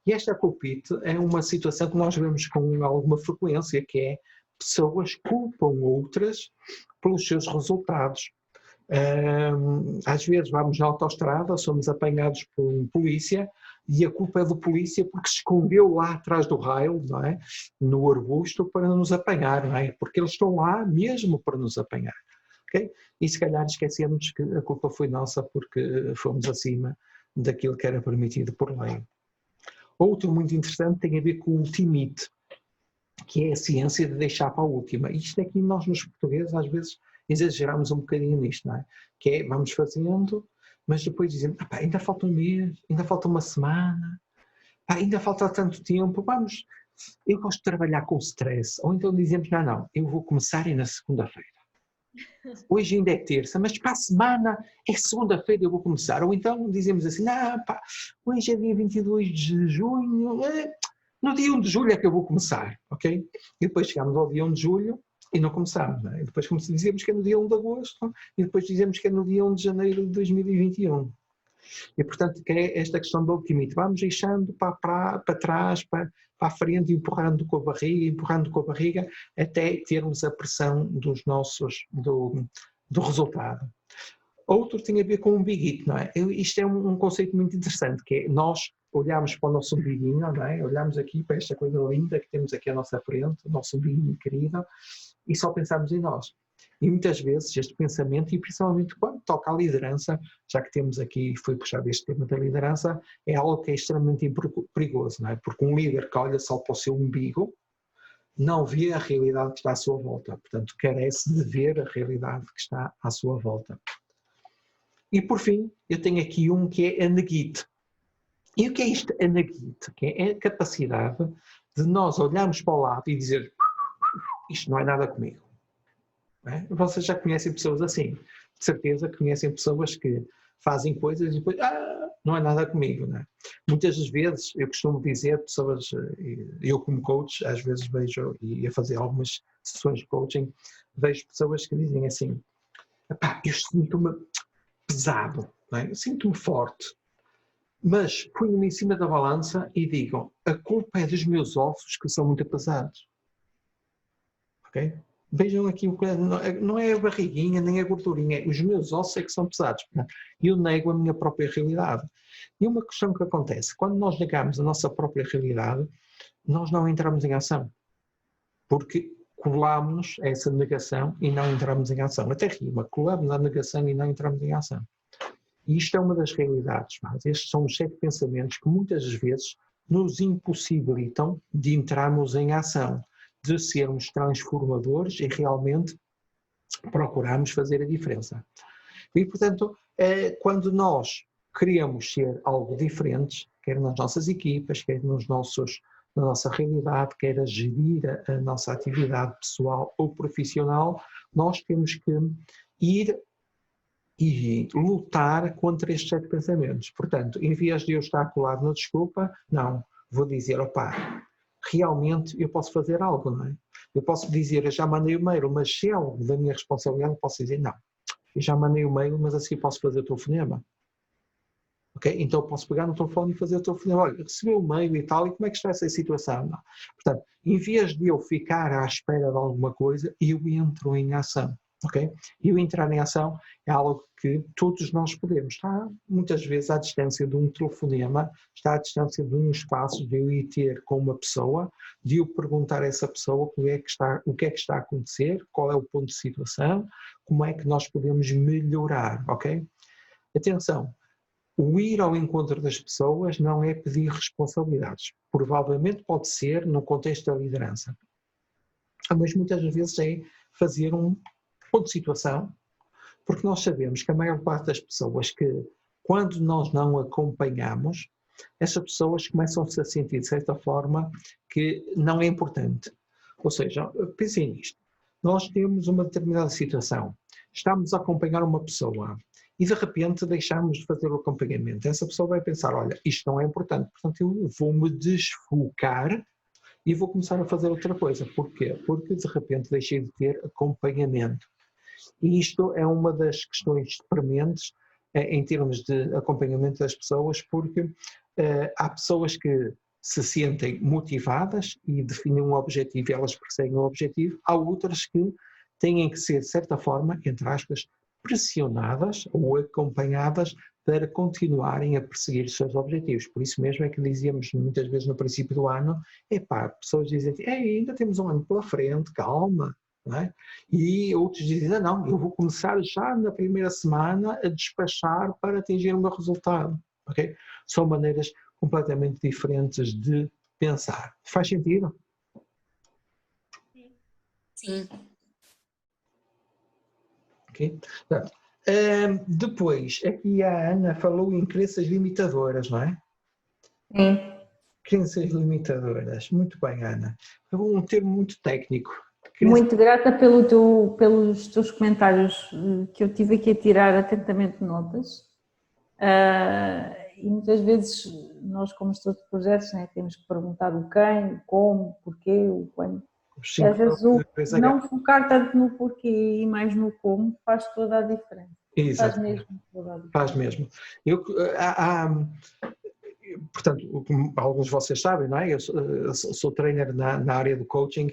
E esta culpite é uma situação que nós vemos com alguma frequência, que é pessoas culpam outras pelos seus resultados. Às vezes vamos na autoestrada, somos apanhados por um polícia e a culpa é do polícia porque se escondeu lá atrás do rail, não é? No arbusto para nos apanhar, não é? Porque eles estão lá mesmo para nos apanhar. Okay? E se calhar esquecemos que a culpa foi nossa porque fomos acima daquilo que era permitido por lei. Outro muito interessante tem a ver com o ultimite, que é a ciência de deixar para a última. Isto aqui nós nos portugueses às vezes exageramos um bocadinho nisto, não é? Que é, vamos fazendo, mas depois dizemos, ainda falta um mês, ainda falta uma semana, ainda falta tanto tempo, vamos, eu gosto de trabalhar com stress. Ou então dizemos, não, eu vou começar na segunda-feira. Hoje ainda é terça, mas para a semana é segunda-feira eu vou começar. Ou então dizemos assim, hoje é dia 22 de junho, no dia 1 de julho é que eu vou começar, ok? E depois chegamos ao dia 1 de julho e não começamos, não é? E depois dizemos que é no dia 1 de agosto e depois dizemos que é no dia 1 de janeiro de 2021. E portanto que é esta questão do limite. Vamos deixando para trás, para a frente, empurrando com a barriga, até termos a pressão do resultado. Outro tem a ver com o umbiguito, não é? Isto é um conceito muito interessante, que é nós olhamos para o nosso umbiguinho, não é? Olhamos aqui para esta coisa linda que temos aqui à nossa frente, o nosso umbiguinho querido, e só pensamos em nós. E muitas vezes este pensamento, e principalmente quando toca à liderança, já que temos aqui, foi puxado este tema da liderança, é algo que é extremamente perigoso, não é? Porque um líder que olha só para o seu umbigo, não vê a realidade que está à sua volta, portanto carece de ver a realidade que está à sua volta. E por fim, eu tenho aqui um que é a neguite. E o que é isto, a neguite? Que é a capacidade de nós olharmos para o lado e dizer isto não é nada comigo. Não é? Vocês já conhecem pessoas assim. De certeza que conhecem pessoas que fazem coisas e depois não é nada comigo. Não é? Muitas das vezes, eu costumo dizer, pessoas, eu como coach, às vezes vejo, e a fazer algumas sessões de coaching, vejo pessoas que dizem assim, eu sinto-me pesado, não é? Eu sinto-me forte, mas ponho-me em cima da balança e digo, a culpa é dos meus ossos que são muito pesados. Ok? Vejam aqui, não é a barriguinha nem a gordurinha, os meus ossos é que são pesados. E eu nego a minha própria realidade. E uma questão que acontece, quando nós negamos a nossa própria realidade, nós não entramos em ação. Porque colamos a essa negação e não entramos em ação. Até rima, colamos a negação e não entramos em ação. E isto é uma das realidades. Mas estes são os 7 pensamentos que muitas vezes nos impossibilitam de entrarmos em ação, de sermos transformadores e realmente procurarmos fazer a diferença. E, portanto, quando nós queremos ser algo diferente, quer nas nossas equipas, quer na nossa realidade, quer a gerir a nossa atividade pessoal ou profissional, nós temos que ir e lutar contra estes 7 pensamentos. Portanto, em vez de eu estar colado na desculpa, não, vou dizer, realmente eu posso fazer algo, não é? Eu posso dizer, eu já mandei o mail, mas se é algo da minha responsabilidade, eu posso dizer, não, eu já mandei o mail, mas assim posso fazer o telefonema. Ok? Então eu posso pegar no telefone e fazer o telefonema. Olha, recebeu o mail e tal, e como é que está essa situação? Não. Portanto, em vez de eu ficar à espera de alguma coisa, eu entro em ação. Ok? E o entrar em ação é algo que todos nós podemos. Está muitas vezes à distância de um telefonema, está à distância de um espaço de eu ir ter com uma pessoa, de eu perguntar a essa pessoa o que é que está a acontecer, qual é o ponto de situação, como é que nós podemos melhorar, ok? Atenção, o ir ao encontro das pessoas não é pedir responsabilidades. Provavelmente pode ser no contexto da liderança, mas muitas vezes é fazer um ponto de situação, porque nós sabemos que a maior parte das pessoas que, quando nós não acompanhamos, essas pessoas começam-se a sentir, de certa forma, que não é importante. Ou seja, pensem nisto, nós temos uma determinada situação, estamos a acompanhar uma pessoa e de repente deixamos de fazer o acompanhamento. Essa pessoa vai pensar, olha, isto não é importante, portanto eu vou-me desfocar e vou começar a fazer outra coisa. Porquê? Porque de repente deixei de ter acompanhamento. E isto é uma das questões prementes em termos de acompanhamento das pessoas, porque há pessoas que se sentem motivadas e definem um objetivo e elas perseguem o objetivo, há outras que têm que ser, de certa forma, entre aspas, pressionadas ou acompanhadas para continuarem a perseguir os seus objetivos. Por isso mesmo é que dizíamos muitas vezes no princípio do ano, pessoas dizem, ainda temos um ano pela frente, calma. Não é? E outros dizem, não, eu vou começar já na primeira semana a despachar para atingir o meu resultado. Okay? São maneiras completamente diferentes de pensar. Faz sentido? Sim. Okay? Depois, aqui a Ana falou em crenças limitadoras, não é? Sim. Crenças limitadoras. Muito bem, Ana. É um termo muito técnico. Muito grata pelos teus comentários, que eu tive aqui a tirar atentamente notas. E muitas vezes nós, como gestores de projetos, né, temos que perguntar o quem, o como, o porquê, o quando. E às vezes não focar tanto no porquê e mais no como faz toda a diferença. Exato. Faz mesmo toda a diferença. Faz mesmo. Portanto, como alguns de vocês sabem, não é? Eu sou trainer na área do coaching,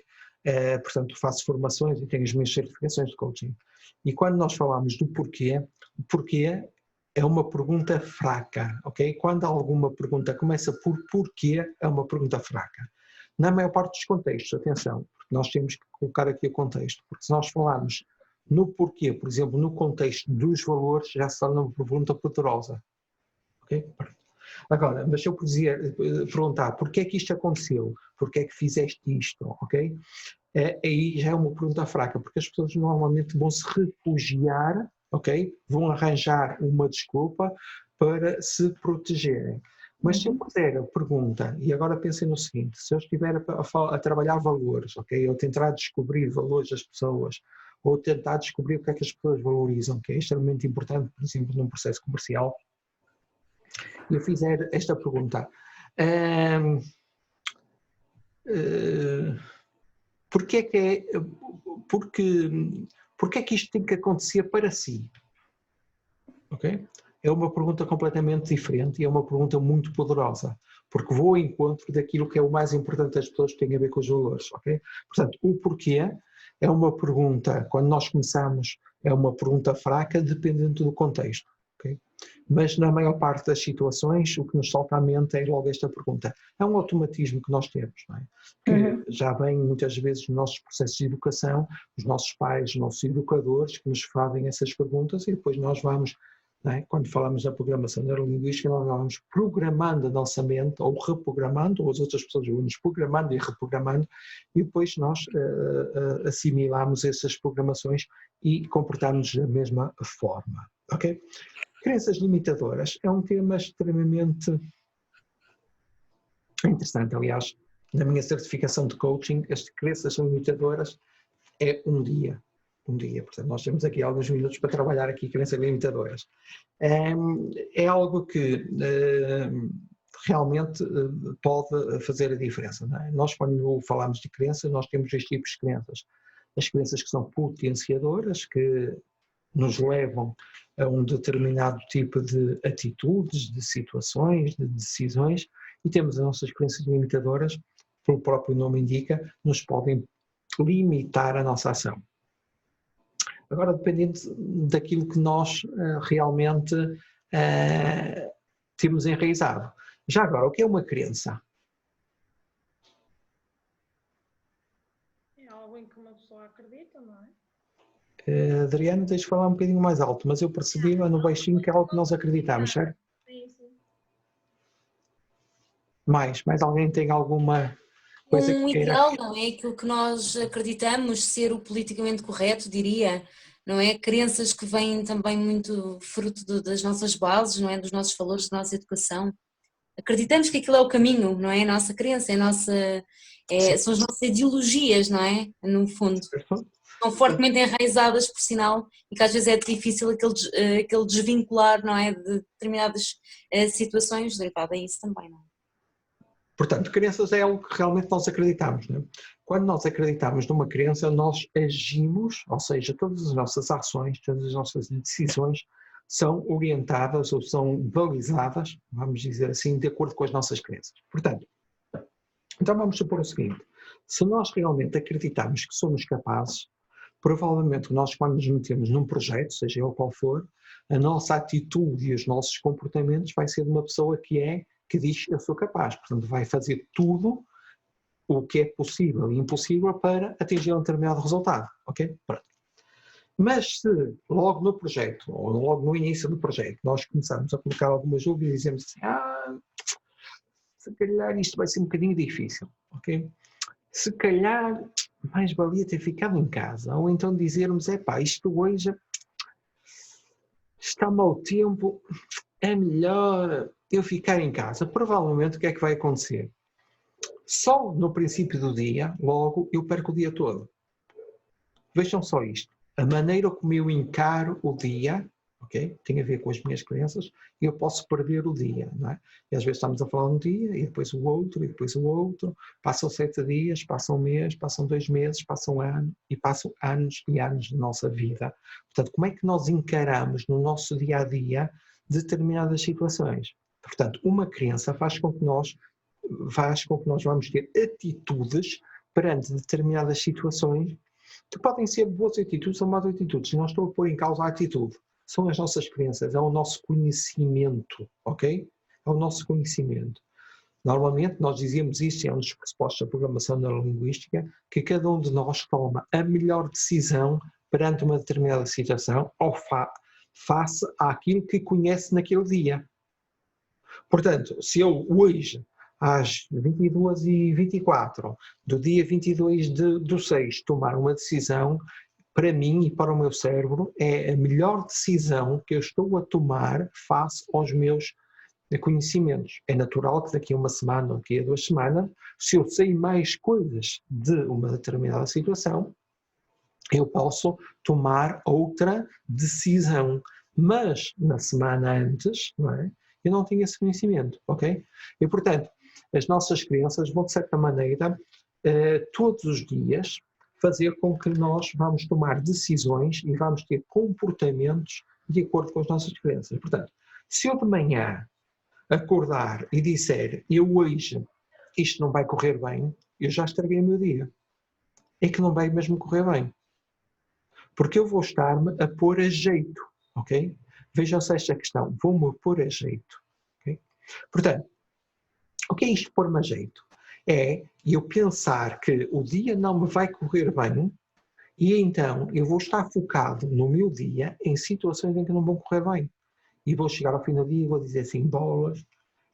portanto faço formações e tenho as minhas certificações de coaching. E quando nós falamos do porquê, o porquê é uma pergunta fraca, ok? Quando alguma pergunta começa por porquê, é uma pergunta fraca. Na maior parte dos contextos, atenção, porque nós temos que colocar aqui o contexto, porque se nós falarmos no porquê, por exemplo, no contexto dos valores, já se torna uma pergunta poderosa, ok? Agora, mas se eu puder perguntar porquê é que isto aconteceu, porquê é que fizeste isto, ok? Aí já é uma pergunta fraca, porque as pessoas normalmente vão se refugiar, ok? Vão arranjar uma desculpa para se protegerem. Mas se eu puser a pergunta, e agora pensem no seguinte, se eu estiver a trabalhar valores, ok? Ou tentar descobrir valores das pessoas, ou tentar descobrir o que é que as pessoas valorizam, que é extremamente importante, por exemplo, num processo comercial, e eu fizer esta pergunta, porquê é que isto tem que acontecer para si? Ok? É uma pergunta completamente diferente e é uma pergunta muito poderosa, porque vou ao encontro daquilo que é o mais importante das pessoas que tem a ver com os valores, ok? Portanto, o porquê é uma pergunta, quando nós começamos, é uma pergunta fraca, dependendo do contexto, ok? Mas na maior parte das situações, o que nos salta à mente é logo esta pergunta. É um automatismo que nós temos, não é? Que já vem muitas vezes nos nossos processos de educação, os nossos pais, os nossos educadores que nos fazem essas perguntas e depois nós vamos, não é? Quando falamos da programação neurolinguística, nós vamos programando a nossa mente, ou reprogramando, ou as outras pessoas vão-nos programando e reprogramando, e depois nós assimilamos essas programações e comportamos da mesma forma, ok? Crenças limitadoras é um tema extremamente interessante. Aliás, na minha certificação de coaching, as crenças limitadoras é um dia. Portanto, nós temos aqui alguns minutos para trabalhar aqui crenças limitadoras. É algo que realmente pode fazer a diferença. Não é? Nós, quando falamos de crenças, nós temos dois tipos de crenças. As crenças que são potenciadoras, que nos levam a um determinado tipo de atitudes, de situações, de decisões, e temos as nossas crenças limitadoras, pelo próprio nome indica, nos podem limitar a nossa ação. Agora, dependendo daquilo que nós realmente temos enraizado. Já agora, o que é uma crença? É algo em que uma pessoa acredita, não é? Adriana, tens de falar um bocadinho mais alto, mas eu percebi no baixinho que é algo que nós acreditamos, certo? Sim, sim. Mais alguém tem alguma coisa que queira? Ideal, não é? Aquilo que nós acreditamos ser o politicamente correto, diria, não é? Crenças que vêm também muito fruto das nossas bases, não é? Dos nossos valores, da nossa educação. Acreditamos que aquilo é o caminho, não é? A nossa crença, são as nossas ideologias, não é? No fundo. São fortemente enraizadas, por sinal, e que às vezes é difícil aquele desvincular, não é? De determinadas situações, derivado a isso também, não é? Portanto, crenças é algo que realmente nós acreditamos. Não é? Quando nós acreditamos numa crença, nós agimos, ou seja, todas as nossas ações, todas as nossas decisões são orientadas ou são balizadas, vamos dizer assim, de acordo com as nossas crenças. Portanto, então vamos supor o seguinte, se nós realmente acreditamos que somos capazes, provavelmente nós, quando nos metemos num projeto, seja ele qual for, a nossa atitude e os nossos comportamentos vai ser de uma pessoa que diz eu sou capaz, portanto vai fazer tudo o que é possível e impossível para atingir um determinado resultado, ok? Pronto. Mas se logo no projeto, ou logo no início do projeto, nós começamos a colocar algumas dúvidas e dizemos assim, se calhar isto vai ser um bocadinho difícil, ok? Se calhar mais valia ter ficado em casa, ou então dizermos, isto hoje está mau tempo, é melhor eu ficar em casa. Provavelmente o que é que vai acontecer? Só no princípio do dia, logo, eu perco o dia todo. Vejam só isto. A maneira como eu encaro o dia, ok? Tem a ver com as minhas crenças, e eu posso perder o dia, não é? E às vezes estamos a falar um dia, e depois o outro, e depois o outro. Passam 7 dias, passam um mês, passam 2 meses, passam um ano, e passam anos e anos da nossa vida. Portanto, como é que nós encaramos no nosso dia-a-dia determinadas situações? Portanto, uma crença faz com que nós vamos ter atitudes perante determinadas situações que podem ser boas atitudes ou más atitudes. Não estou a pôr em causa a atitude. São as nossas crenças, é o nosso conhecimento, ok? É o nosso conhecimento. Normalmente nós dizíamos isto, é um dos pressupostos da programação neurolinguística, que cada um de nós toma a melhor decisão perante uma determinada situação ou face àquilo que conhece naquele dia. Portanto, se eu hoje, às 22h24 do dia 22/6, tomar uma decisão, para mim e para o meu cérebro, é a melhor decisão que eu estou a tomar face aos meus conhecimentos. É natural que daqui a uma semana ou daqui a 2 semanas, se eu sei mais coisas de uma determinada situação, eu posso tomar outra decisão. Mas na semana antes, não é? Eu não tinha esse conhecimento, ok? E portanto, as nossas crenças vão de certa maneira, todos os dias, fazer com que nós vamos tomar decisões e vamos ter comportamentos de acordo com as nossas crenças. Portanto, se eu de manhã acordar e disser, eu hoje isto não vai correr bem, eu já estraguei o meu dia. É que não vai mesmo correr bem. Porque eu vou estar-me a pôr a jeito, ok? Vejam-se esta questão, vou-me pôr a jeito, ok? Portanto, o que é isto pôr-me a jeito? É eu pensar que o dia não me vai correr bem e então eu vou estar focado no meu dia em situações em que não vão correr bem. E vou chegar ao fim do dia e vou dizer assim, bolas,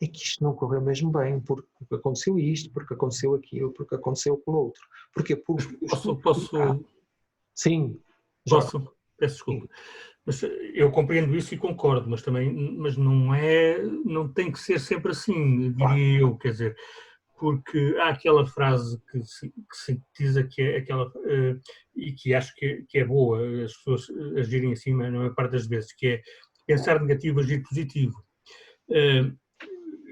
é que isto não correu mesmo bem, porque aconteceu isto, porque aconteceu aquilo, porque aconteceu aquilo outro. Porque Posso... Sim. Posso? Peço desculpa. Mas eu compreendo isso e concordo, mas não tem que ser sempre assim, diria eu, quer dizer, porque há aquela frase que se diz que é aquela, e que acho que é boa as pessoas agirem assim, na maior parte das vezes, que é pensar negativo, agir positivo.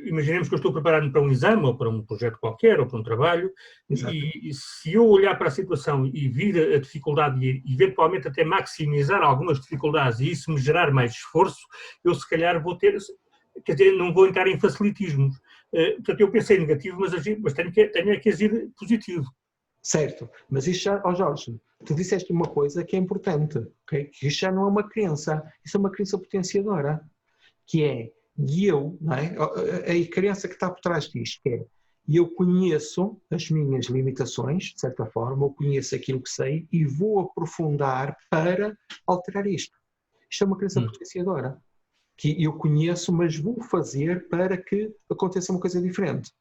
imaginemos que eu estou preparando para um exame, ou para um projeto qualquer, ou para um trabalho, Exato. e se eu olhar para a situação e vir a dificuldade e eventualmente até maximizar algumas dificuldades e isso me gerar mais esforço, eu se calhar vou ter, quer dizer, não vou entrar em facilitismos. Portanto, eu pensei negativo, mas tenho que agir positivo. Certo, mas isto já, Jorge, tu disseste uma coisa que é importante, okay? Que isto já não é uma crença, isso é uma crença potenciadora, que é, e eu, não é? A crença que está por trás disto, que é, eu conheço as minhas limitações, de certa forma, eu conheço aquilo que sei e vou aprofundar para alterar isto. Isto é uma crença potenciadora, que eu conheço, mas vou fazer para que aconteça uma coisa diferente.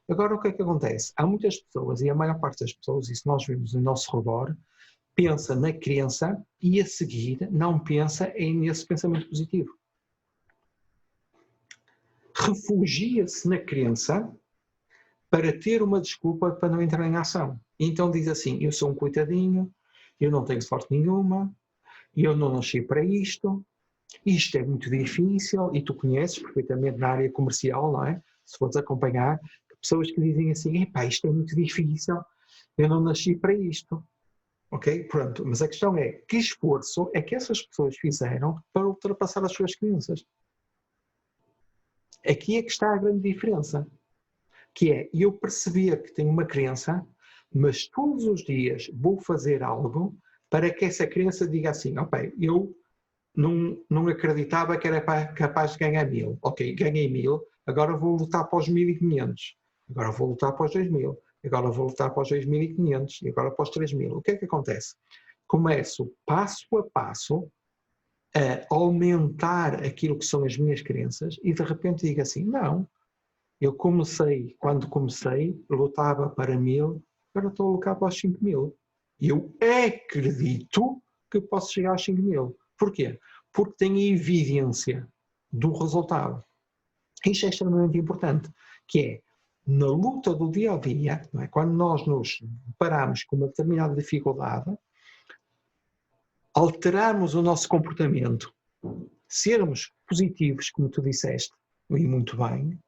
Agora, o que é que acontece? Há muitas pessoas, e a maior parte das pessoas, isso nós vemos no nosso redor, pensa na crença e a seguir não pensa nesse pensamento positivo. Refugia-se na crença para ter uma desculpa para não entrar em ação. Então diz assim, eu sou um coitadinho, eu não tenho sorte nenhuma, eu não nasci para isto é muito difícil, e tu conheces perfeitamente na área comercial, não é? Se fores acompanhar, pessoas que dizem assim, epá, isto é muito difícil, eu não nasci para isto. Ok? Pronto, mas a questão é, que esforço é que essas pessoas fizeram para ultrapassar as suas crenças? Aqui é que está a grande diferença, que é eu perceber que tenho uma crença, mas todos os dias vou fazer algo para que essa crença diga assim, ok, eu não acreditava que era capaz de ganhar 1000. Ok, ganhei 1000, agora vou lutar para os 1500, agora vou lutar para os 2000, agora vou lutar para os 2500 e agora para os 3000. O que é que acontece? Começo passo a passo a aumentar aquilo que são as minhas crenças e de repente digo assim, não, eu comecei, quando comecei, lutava para 1000, agora estou a lutar para os 5000. Eu acredito que posso chegar aos 5000. Porquê? Porque tenho a evidência do resultado. Isto é extremamente importante, que é, na luta do dia a dia, não é? Quando nós nos deparamos com uma determinada dificuldade, alterarmos o nosso comportamento, sermos positivos, como tu disseste, e muito bem,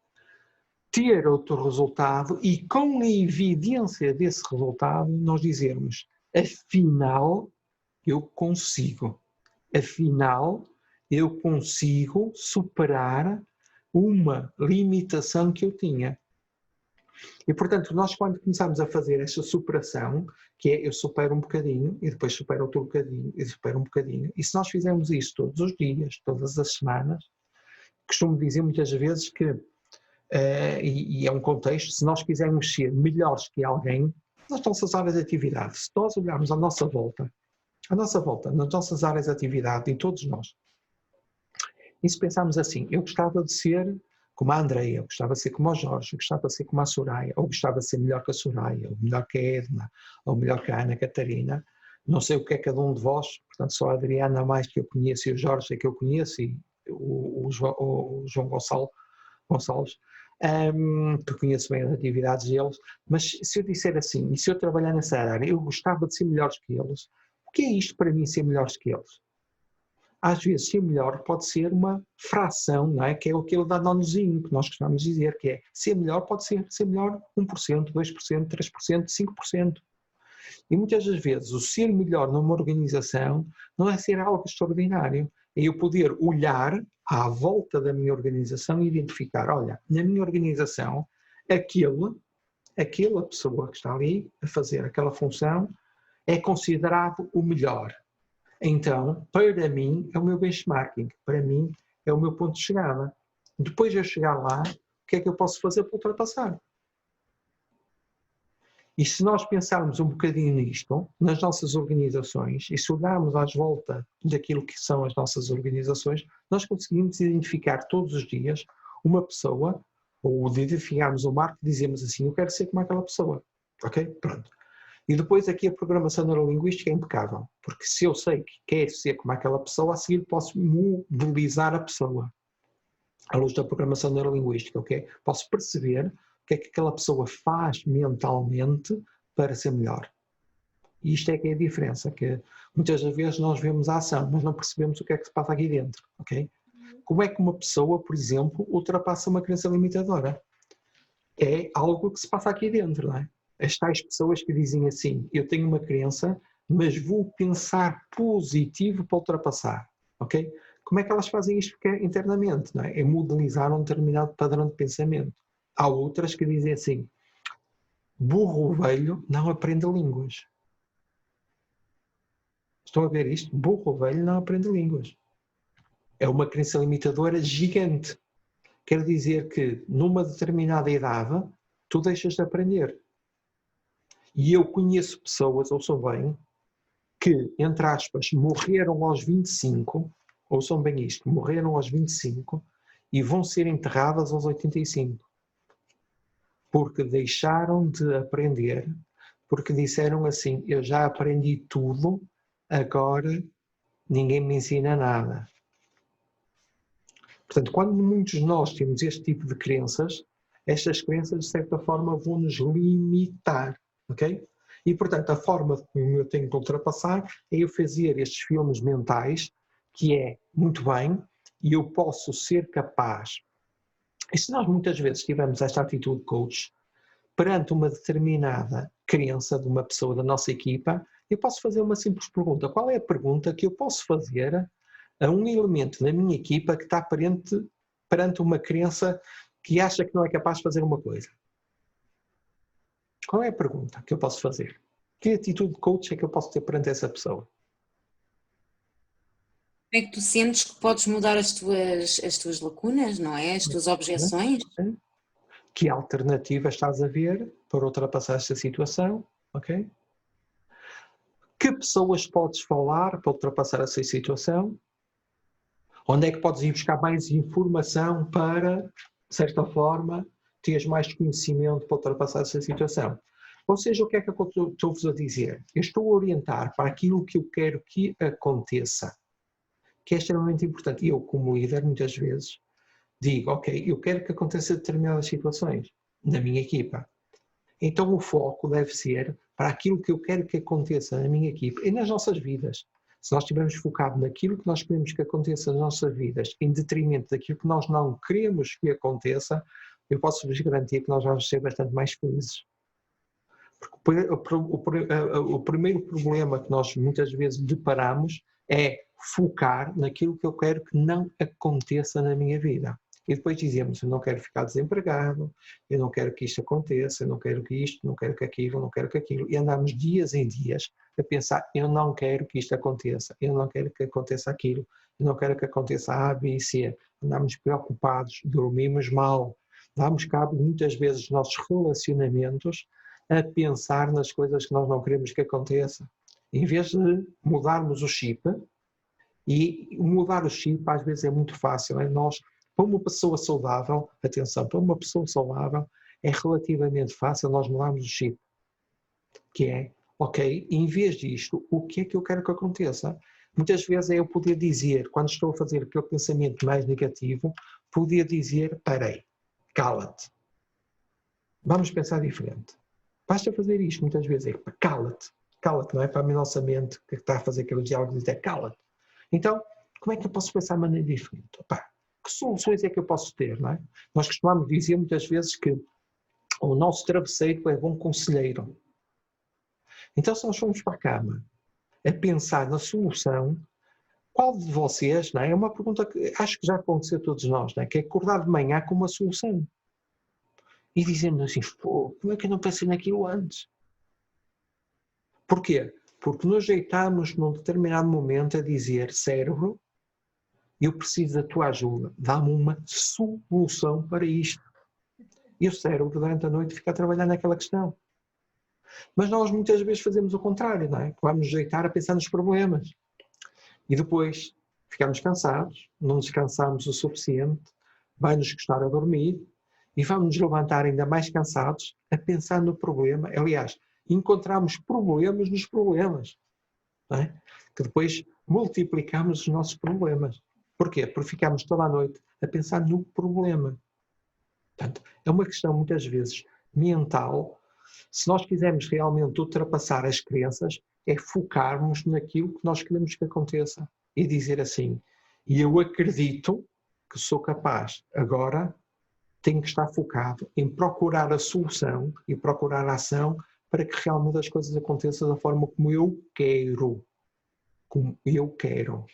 ter outro resultado e com a evidência desse resultado nós dizermos, afinal, eu consigo. Afinal, eu consigo superar uma limitação que eu tinha. E, portanto, nós quando começamos a fazer esta superação, que é eu supero um bocadinho, e depois supero outro bocadinho, e supero um bocadinho, e se nós fizermos isto todos os dias, todas as semanas, costumo dizer muitas vezes que, e é um contexto, se nós quisermos ser melhores que alguém, nas nossas áreas de atividade, se nós olharmos à nossa volta, nas nossas áreas de atividade, em todos nós. E se pensarmos assim, eu gostava de ser como a Andreia, eu gostava de ser como o Jorge, eu gostava de ser como a Soraya, ou gostava de ser melhor que a Soraya, ou melhor que a Edna, ou melhor que a Ana Catarina. Não sei o que é cada um de vós, portanto só a Adriana mais que eu conheço e o Jorge é que eu conheço e o João Gonçalves, que eu conheço bem as atividades deles, mas se eu disser assim, e se eu trabalhar nessa área, eu gostava de ser melhores que eles. O que é isto para mim, ser melhores que eles? Às vezes, ser melhor pode ser uma fração, não é? Que é aquele danozinho que nós costumamos dizer, que é ser melhor pode ser melhor 1%, 2%, 3%, 5%. E muitas das vezes o ser melhor numa organização não é ser algo extraordinário, é eu poder olhar à volta da minha organização e identificar, olha, na minha organização, aquela pessoa que está ali a fazer aquela função é considerado o melhor. Então, para mim, é o meu benchmarking, para mim, é o meu ponto de chegada. Depois de eu chegar lá, o que é que eu posso fazer para ultrapassar? E se nós pensarmos um bocadinho nisto, nas nossas organizações, e se olharmos às voltas daquilo que são as nossas organizações, nós conseguimos identificar todos os dias uma pessoa, ou identificarmos um marco e dizemos assim, eu quero ser como aquela pessoa. Ok? Pronto. E depois aqui a programação neurolinguística é impecável, porque se eu sei que quero ser como aquela pessoa, a seguir posso modelizar a pessoa à luz da programação neurolinguística, ok? Posso perceber o que é que aquela pessoa faz mentalmente para ser melhor. E isto é que é a diferença, que muitas das vezes nós vemos a ação, mas não percebemos o que é que se passa aqui dentro, ok? Como é que uma pessoa, por exemplo, ultrapassa uma crença limitadora? É algo que se passa aqui dentro, não é? As tais pessoas que dizem assim, eu tenho uma crença, mas vou pensar positivo para ultrapassar, ok? Como é que elas fazem isto internamente, não é? É modelizar um determinado padrão de pensamento. Há outras que dizem assim, burro velho não aprende línguas. Estão a ver isto? Burro velho não aprende línguas. É uma crença limitadora gigante. Quer dizer que numa determinada idade tu deixas de aprender. E eu conheço pessoas, ouçam bem, que, entre aspas, morreram aos 25, ouçam bem isto, morreram aos 25 e vão ser enterradas aos 85. Porque deixaram de aprender, porque disseram assim, eu já aprendi tudo, agora ninguém me ensina nada. Portanto, quando muitos de nós temos este tipo de crenças, estas crenças, de certa forma, vão nos limitar, ok? E, portanto, a forma como eu tenho que ultrapassar é eu fazer estes filmes mentais, que é, muito bem, e eu posso ser capaz. E se nós muitas vezes tivermos esta atitude coach, perante uma determinada crença de uma pessoa da nossa equipa, eu posso fazer uma simples pergunta. Qual é a pergunta que eu posso fazer a um elemento da minha equipa que está perante uma crença que acha que não é capaz de fazer uma coisa? Qual é a pergunta que eu posso fazer? Que atitude de coach é que eu posso ter perante essa pessoa? Como é que tu sentes que podes mudar as tuas lacunas, não é? As tuas objeções? Que alternativa estás a ver para ultrapassar esta situação? Ok? Que pessoas podes falar para ultrapassar essa situação? Onde é que podes ir buscar mais informação para, de certa forma, teres mais conhecimento para ultrapassar essa situação? Ou seja, o que é que eu estou-vos a dizer? Eu estou a orientar para aquilo que eu quero que aconteça, que é extremamente importante. E eu, como líder, muitas vezes, digo, ok, eu quero que aconteça determinadas situações na minha equipa. Então o foco deve ser para aquilo que eu quero que aconteça na minha equipa e nas nossas vidas. Se nós estivermos focados naquilo que nós queremos que aconteça nas nossas vidas, em detrimento daquilo que nós não queremos que aconteça, eu posso-vos garantir que nós vamos ser bastante mais felizes. Porque o primeiro problema que nós muitas vezes deparamos é focar naquilo que eu quero que não aconteça na minha vida. E depois dizemos, eu não quero ficar desempregado, eu não quero que isto aconteça, eu não quero que isto, não quero que aquilo, não quero que aquilo. E andamos dias em dias a pensar, eu não quero que isto aconteça, eu não quero que aconteça aquilo, eu não quero que aconteça A, B e C. Andamos preocupados, dormimos mal, damos cabo muitas vezes dos nossos relacionamentos a pensar nas coisas que nós não queremos que aconteça. Em vez de mudarmos o chip, e mudar o chip às vezes é muito fácil, é nós, para uma pessoa saudável, atenção, para uma pessoa saudável é relativamente fácil nós mudarmos o chip, que é, ok, em vez disto, o que é que eu quero que aconteça? Muitas vezes é eu poder dizer, quando estou a fazer aquele pensamento mais negativo, poder dizer, parei, cala-te, vamos pensar diferente. Basta fazer isto muitas vezes, é cala-te, não é para a nossa mente que está a fazer aquele diálogo de dizer cala-te. Então, como é que eu posso pensar de maneira diferente? Opa, que soluções é que eu posso ter, não é? Nós costumamos dizer muitas vezes que o nosso travesseiro é bom conselheiro. Então, se nós formos para a cama a pensar na solução, qual de vocês, não é? É uma pergunta que acho que já aconteceu a todos nós, não é? Que é acordar de manhã com uma solução. E dizemos assim, pô, como é que eu não pensei naquilo antes? Porquê? Porque nos deitamos num determinado momento a dizer, cérebro, eu preciso da tua ajuda, dá-me uma solução para isto. E o cérebro durante a noite fica a trabalhar naquela questão. Mas nós muitas vezes fazemos o contrário, não é? Vamos nos deitar a pensar nos problemas. E depois ficamos cansados, não descansamos o suficiente, vai-nos custar a dormir e vamos nos levantar ainda mais cansados a pensar no problema. Aliás, encontramos problemas nos problemas, não é? Que depois multiplicamos os nossos problemas. Porquê? Porque ficamos toda a noite a pensar no problema. Portanto, é uma questão muitas vezes mental. Se nós quisermos realmente ultrapassar as crenças, é focarmos naquilo que nós queremos que aconteça e dizer assim, e eu acredito que sou capaz, agora tenho que estar focado em procurar a solução e procurar a ação para que realmente as coisas aconteçam da forma como eu quero. Como eu quero.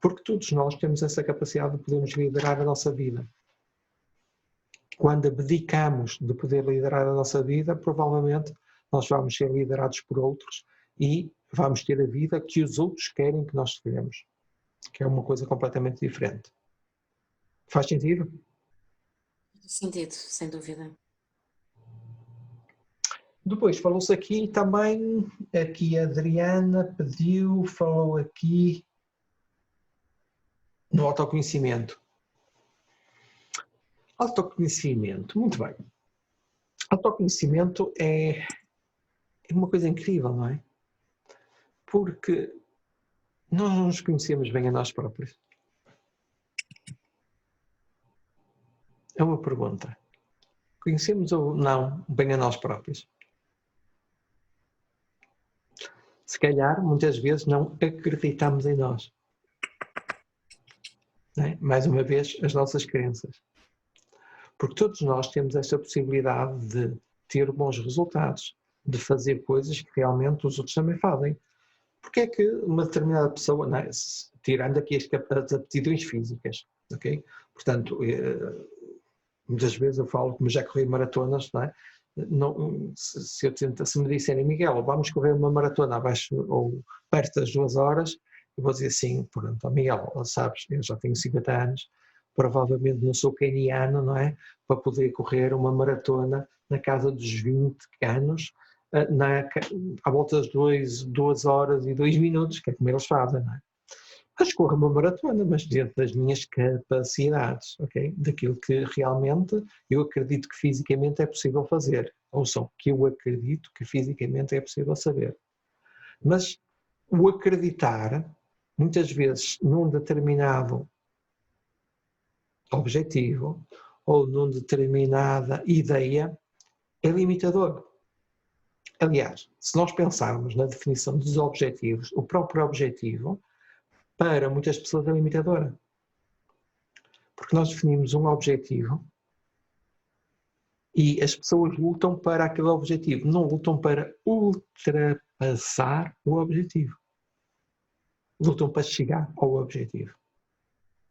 Porque todos nós temos essa capacidade de podermos liderar a nossa vida. Quando abdicamos de poder liderar a nossa vida, provavelmente nós vamos ser liderados por outros e vamos ter a vida que os outros querem que nós tenhamos, que é uma coisa completamente diferente. Faz sentido? Sentido, sem dúvida. Depois falou-se aqui também, aqui a Adriana pediu, falou aqui no autoconhecimento. Autoconhecimento, muito bem. Autoconhecimento é uma coisa incrível, não é? Porque nós não nos conhecemos bem a nós próprios. É uma pergunta. Conhecemos ou não bem a nós próprios? Se calhar, muitas vezes, não acreditamos em nós. Não é? Mais uma vez, as nossas crenças. Porque todos nós temos esta possibilidade de ter bons resultados, de fazer coisas que realmente os outros também fazem. Porque é que uma determinada pessoa, não é? Tirando aqui as aptidões físicas, ok? Portanto, muitas vezes eu falo, como já corri maratonas, não é? Não, se me disserem, Miguel, vamos correr uma maratona abaixo ou perto das 2 horas, eu vou dizer assim, pronto, oh, Miguel, sabes, eu já tenho 50 anos, provavelmente não sou keniano, não é? Para poder correr uma maratona na casa dos 20 anos, à volta das 2 horas e 2 minutos, que é como eles fazem, não é? Mas corro uma maratona, mas dentro das minhas capacidades, ok? Daquilo que realmente eu acredito que fisicamente é possível fazer. Ou só que eu acredito que fisicamente é possível saber. Mas o acreditar, muitas vezes, num determinado objetivo ou numa determinada ideia, é limitador. Aliás, se nós pensarmos na definição dos objetivos, o próprio objetivo, para muitas pessoas é limitadora. Porque nós definimos um objetivo e as pessoas lutam para aquele objetivo, não lutam para ultrapassar o objetivo. Lutam para chegar ao objetivo.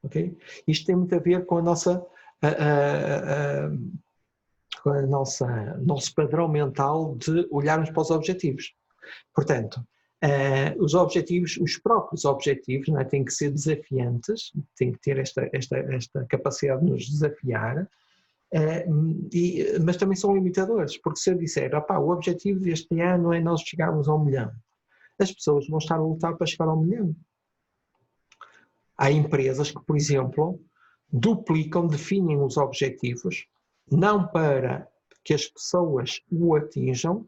Ok? Isto tem muito a ver com a nossa nosso padrão mental de olharmos para os objetivos. Portanto, os objetivos, os próprios objetivos, não é? Têm que ser desafiantes, têm que ter esta capacidade de nos desafiar, mas também são limitadores, porque se eu disser, o objetivo deste ano é nós chegarmos ao 1 milhão, as pessoas vão estar a lutar para chegar ao 1 milhão. Há empresas que, por exemplo, definem os objetivos, não para que as pessoas o atinjam,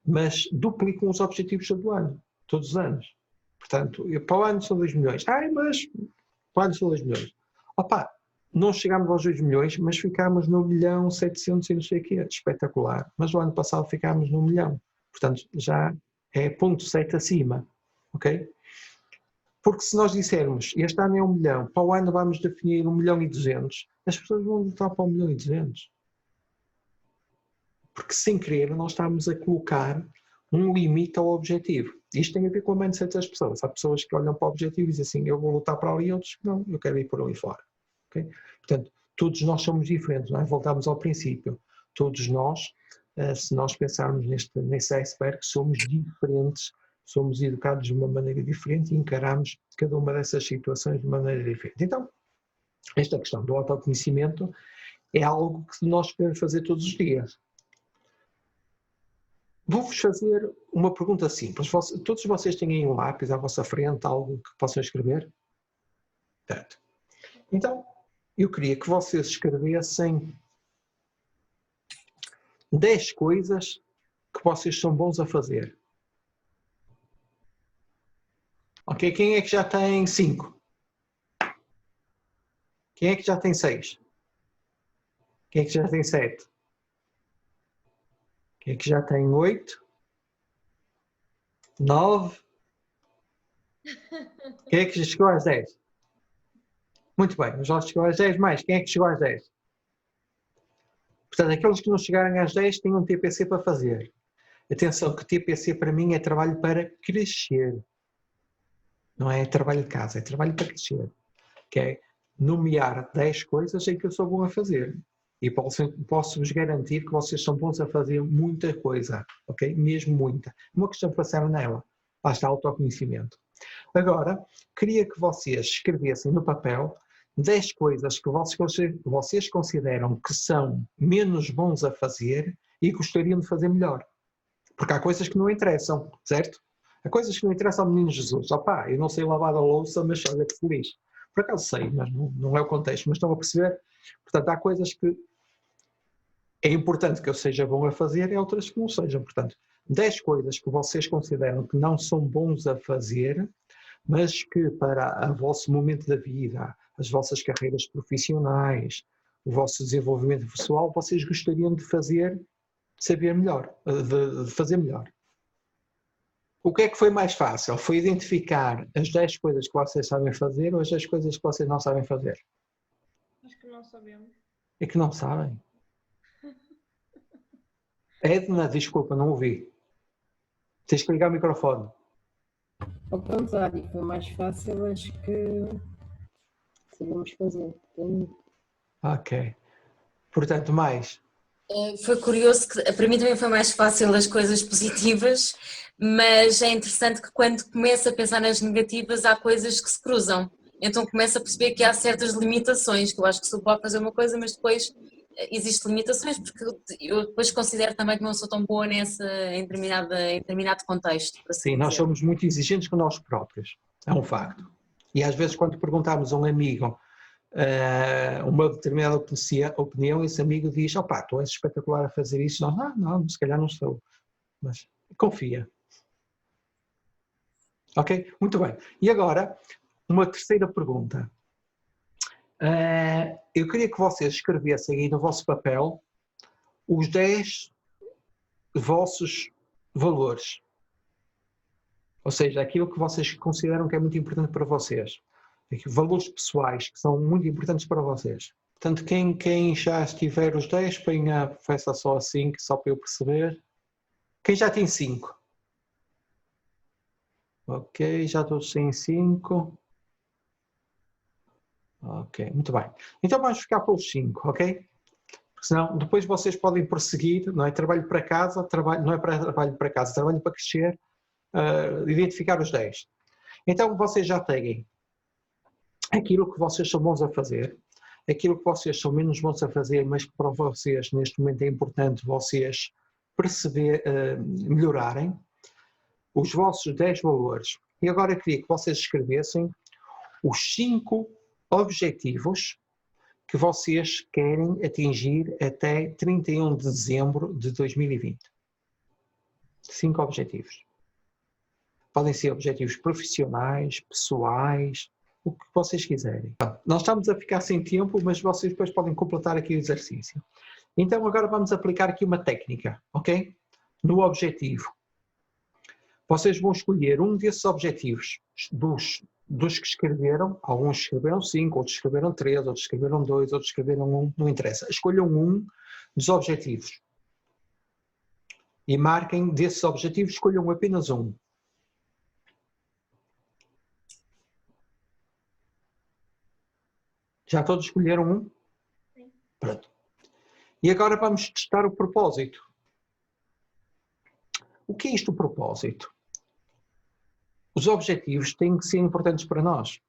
mas duplicam os objetivos todo ano, todos os anos. Portanto, para o ano são 2 milhões. Mas para o ano são 2 milhões. Não chegámos aos 2 milhões, mas ficámos no 1.700.000 e não sei o quê. Espetacular. Mas o ano passado ficámos no 1 milhão. Portanto, já é ponto 7 acima. Ok? Porque se nós dissermos, este ano é 1 milhão, para o ano vamos definir 1.200.000, as pessoas vão lutar para 1.200.000. Porque sem querer nós estamos a colocar um limite ao objetivo. Isto tem a ver com o mindset das pessoas. Há pessoas que olham para o objetivo e dizem assim, eu vou lutar para ali, e outros que não, eu quero ir por ali fora. Okay? Portanto, todos nós somos diferentes, não é? Voltamos ao princípio. Todos nós, se nós pensarmos nesse iceberg, somos diferentes, somos educados de uma maneira diferente e encaramos cada uma dessas situações de maneira diferente. Então, esta questão do autoconhecimento é algo que nós podemos fazer todos os dias. Vou-vos fazer uma pergunta simples. Todos vocês têm aí um lápis à vossa frente, algo que possam escrever? Certo. Então, eu queria que vocês escrevessem 10 coisas que vocês são bons a fazer. Ok? Quem é que já tem 5? Quem é que já tem 6? Quem é que já tem 7? Quem é que já tem 8? 9? Quem é que já chegou às 10? Muito bem, o Jorge chegou às 10, mais quem é que chegou às 10? Portanto, aqueles que não chegarem às 10 têm um TPC para fazer. Atenção que TPC para mim é trabalho para crescer. Não é trabalho de casa, é trabalho para crescer. Que é nomear 10 coisas em que eu sou bom a fazer. E posso-vos garantir que vocês são bons a fazer muita coisa, ok? Mesmo muita. Uma questão para passar nela. Lá está autoconhecimento. Agora, queria que vocês escrevessem no papel 10 coisas que vocês consideram que são menos bons a fazer e gostariam de fazer melhor. Porque há coisas que não interessam, certo? Há coisas que não interessam ao menino Jesus. Opá, eu não sei lavar a louça, mas olha que feliz. Por acaso sei, mas não é o contexto. Mas estão a perceber? Portanto, há coisas que é importante que eu seja bom a fazer e outras que não sejam. Portanto, 10 coisas que vocês consideram que não são bons a fazer, mas que para o vosso momento da vida, as vossas carreiras profissionais, o vosso desenvolvimento pessoal, vocês gostariam de fazer, de saber melhor, de fazer melhor. O que é que foi mais fácil? Foi identificar as 10 coisas que vocês sabem fazer ou as 10 coisas que vocês não sabem fazer? Acho que não sabemos. É que não sabem. Edna, desculpa, não ouvi. Tens que ligar o microfone. Ao contrário, foi mais fácil as que sabemos fazer. Ok. Portanto, mais. Foi curioso que para mim também foi mais fácil as coisas positivas, mas é interessante que quando começo a pensar nas negativas há coisas que se cruzam. Então começo a perceber que há certas limitações, que eu acho que sou boa a fazer uma coisa, mas depois existem limitações, porque eu depois considero também que não sou tão boa em determinado contexto. Sim, nós somos muito exigentes com nós próprios, é um facto. E às vezes quando perguntamos a um amigo uma determinada opinião, esse amigo diz, opá, tu és espetacular a fazer isso. Não, se calhar não sou, mas confia. Ok? Muito bem. E agora, uma terceira pergunta. Eu queria que vocês escrevessem aí no vosso papel os 10 vossos valores. Ou seja, aquilo que vocês consideram que é muito importante para vocês. Valores pessoais que são muito importantes para vocês. Portanto, quem já estiver os 10, faça só assim, só para eu perceber. Quem já tem 5? Ok, já todos têm 5. Ok, muito bem. Então vamos ficar pelos 5, ok? Porque senão depois vocês podem prosseguir, não é? Trabalho para casa, não é para trabalho para casa, trabalho para crescer, identificar os 10. Então vocês já têm aquilo que vocês são bons a fazer, aquilo que vocês são menos bons a fazer, mas que para vocês neste momento é importante vocês melhorarem, os vossos 10 valores. E agora eu queria que vocês escrevessem os 5 objetivos que vocês querem atingir até 31 de dezembro de 2020. 5 objetivos. Podem ser objetivos profissionais, pessoais, o que vocês quiserem. Nós estamos a ficar sem tempo, mas vocês depois podem completar aqui o exercício. Então agora vamos aplicar aqui uma técnica, ok? No objetivo. Vocês vão escolher um desses objetivos dos que escreveram, alguns escreveram 5, outros escreveram 3, outros escreveram 2, outros escreveram 1, não interessa. Escolham um dos objetivos. E marquem desses objetivos, escolham apenas um. Já todos escolheram um? Sim. Pronto. E agora vamos testar o propósito. O que é isto, o propósito? Os objetivos têm que ser importantes para nós.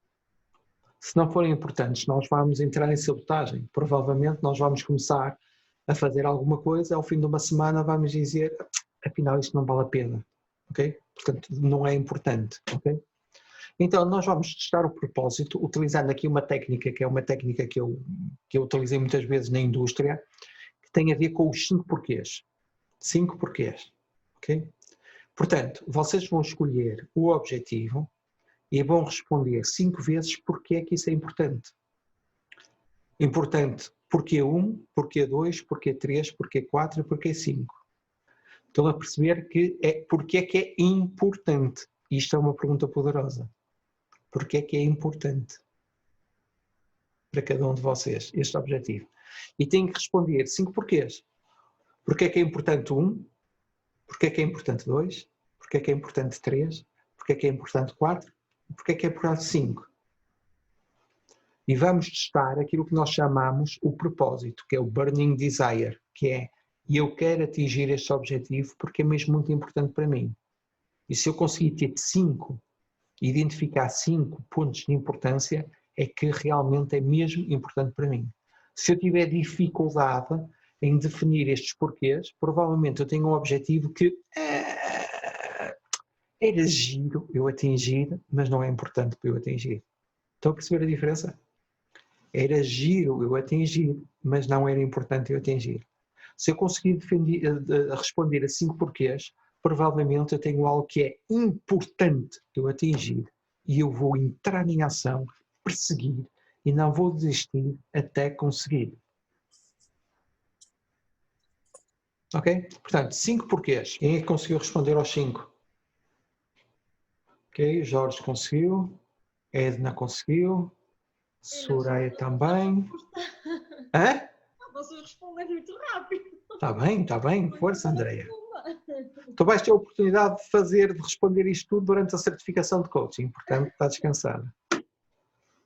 Se não forem importantes, nós vamos entrar em sabotagem. Provavelmente nós vamos começar a fazer alguma coisa, ao fim de uma semana vamos dizer, afinal isto não vale a pena, ok? Portanto, não é importante, ok? Então, nós vamos testar o propósito utilizando aqui uma técnica, que é uma técnica que eu utilizei muitas vezes na indústria, que tem a ver com os 5 porquês. 5 porquês, ok? Portanto, vocês vão escolher o objetivo e vão responder 5 vezes porque é que isso é importante. Importante porque 1, porque 2, porque 3, porque 4 e porque 5. Estão a perceber que porque é que é importante. Isto é uma pergunta poderosa. Porque é que é importante? para cada um de vocês, este objetivo. E têm que responder 5 porquês. Porquê é que é importante 1? Porquê é que é importante 2? Porquê é que é importante 3? Porquê é que é importante 4? Porquê é que é importante 5? E vamos testar aquilo que nós chamamos o propósito, que é o burning desire, que é eu quero atingir este objetivo porque é mesmo muito importante para mim. E se eu conseguir ter 5, identificar 5 pontos de importância, é que realmente é mesmo importante para mim. Se eu tiver dificuldade em definir estes porquês, provavelmente eu tenho um objetivo que era giro eu atingir, mas não é importante para eu atingir. Estão a perceber a diferença? Era giro eu atingir, mas não era importante eu atingir. Se eu conseguir responder a 5 porquês, provavelmente eu tenho algo que é importante eu atingir e eu vou entrar em ação, perseguir e não vou desistir até conseguir. Ok? Portanto, 5 porquês. Quem é que conseguiu responder aos 5? Ok, Jorge conseguiu, Edna conseguiu, Soraya também. Hã? Você responder muito rápido. Está bem, força, Andreia. Tu vais ter a oportunidade de responder isto tudo durante a certificação de coaching, portanto está descansada.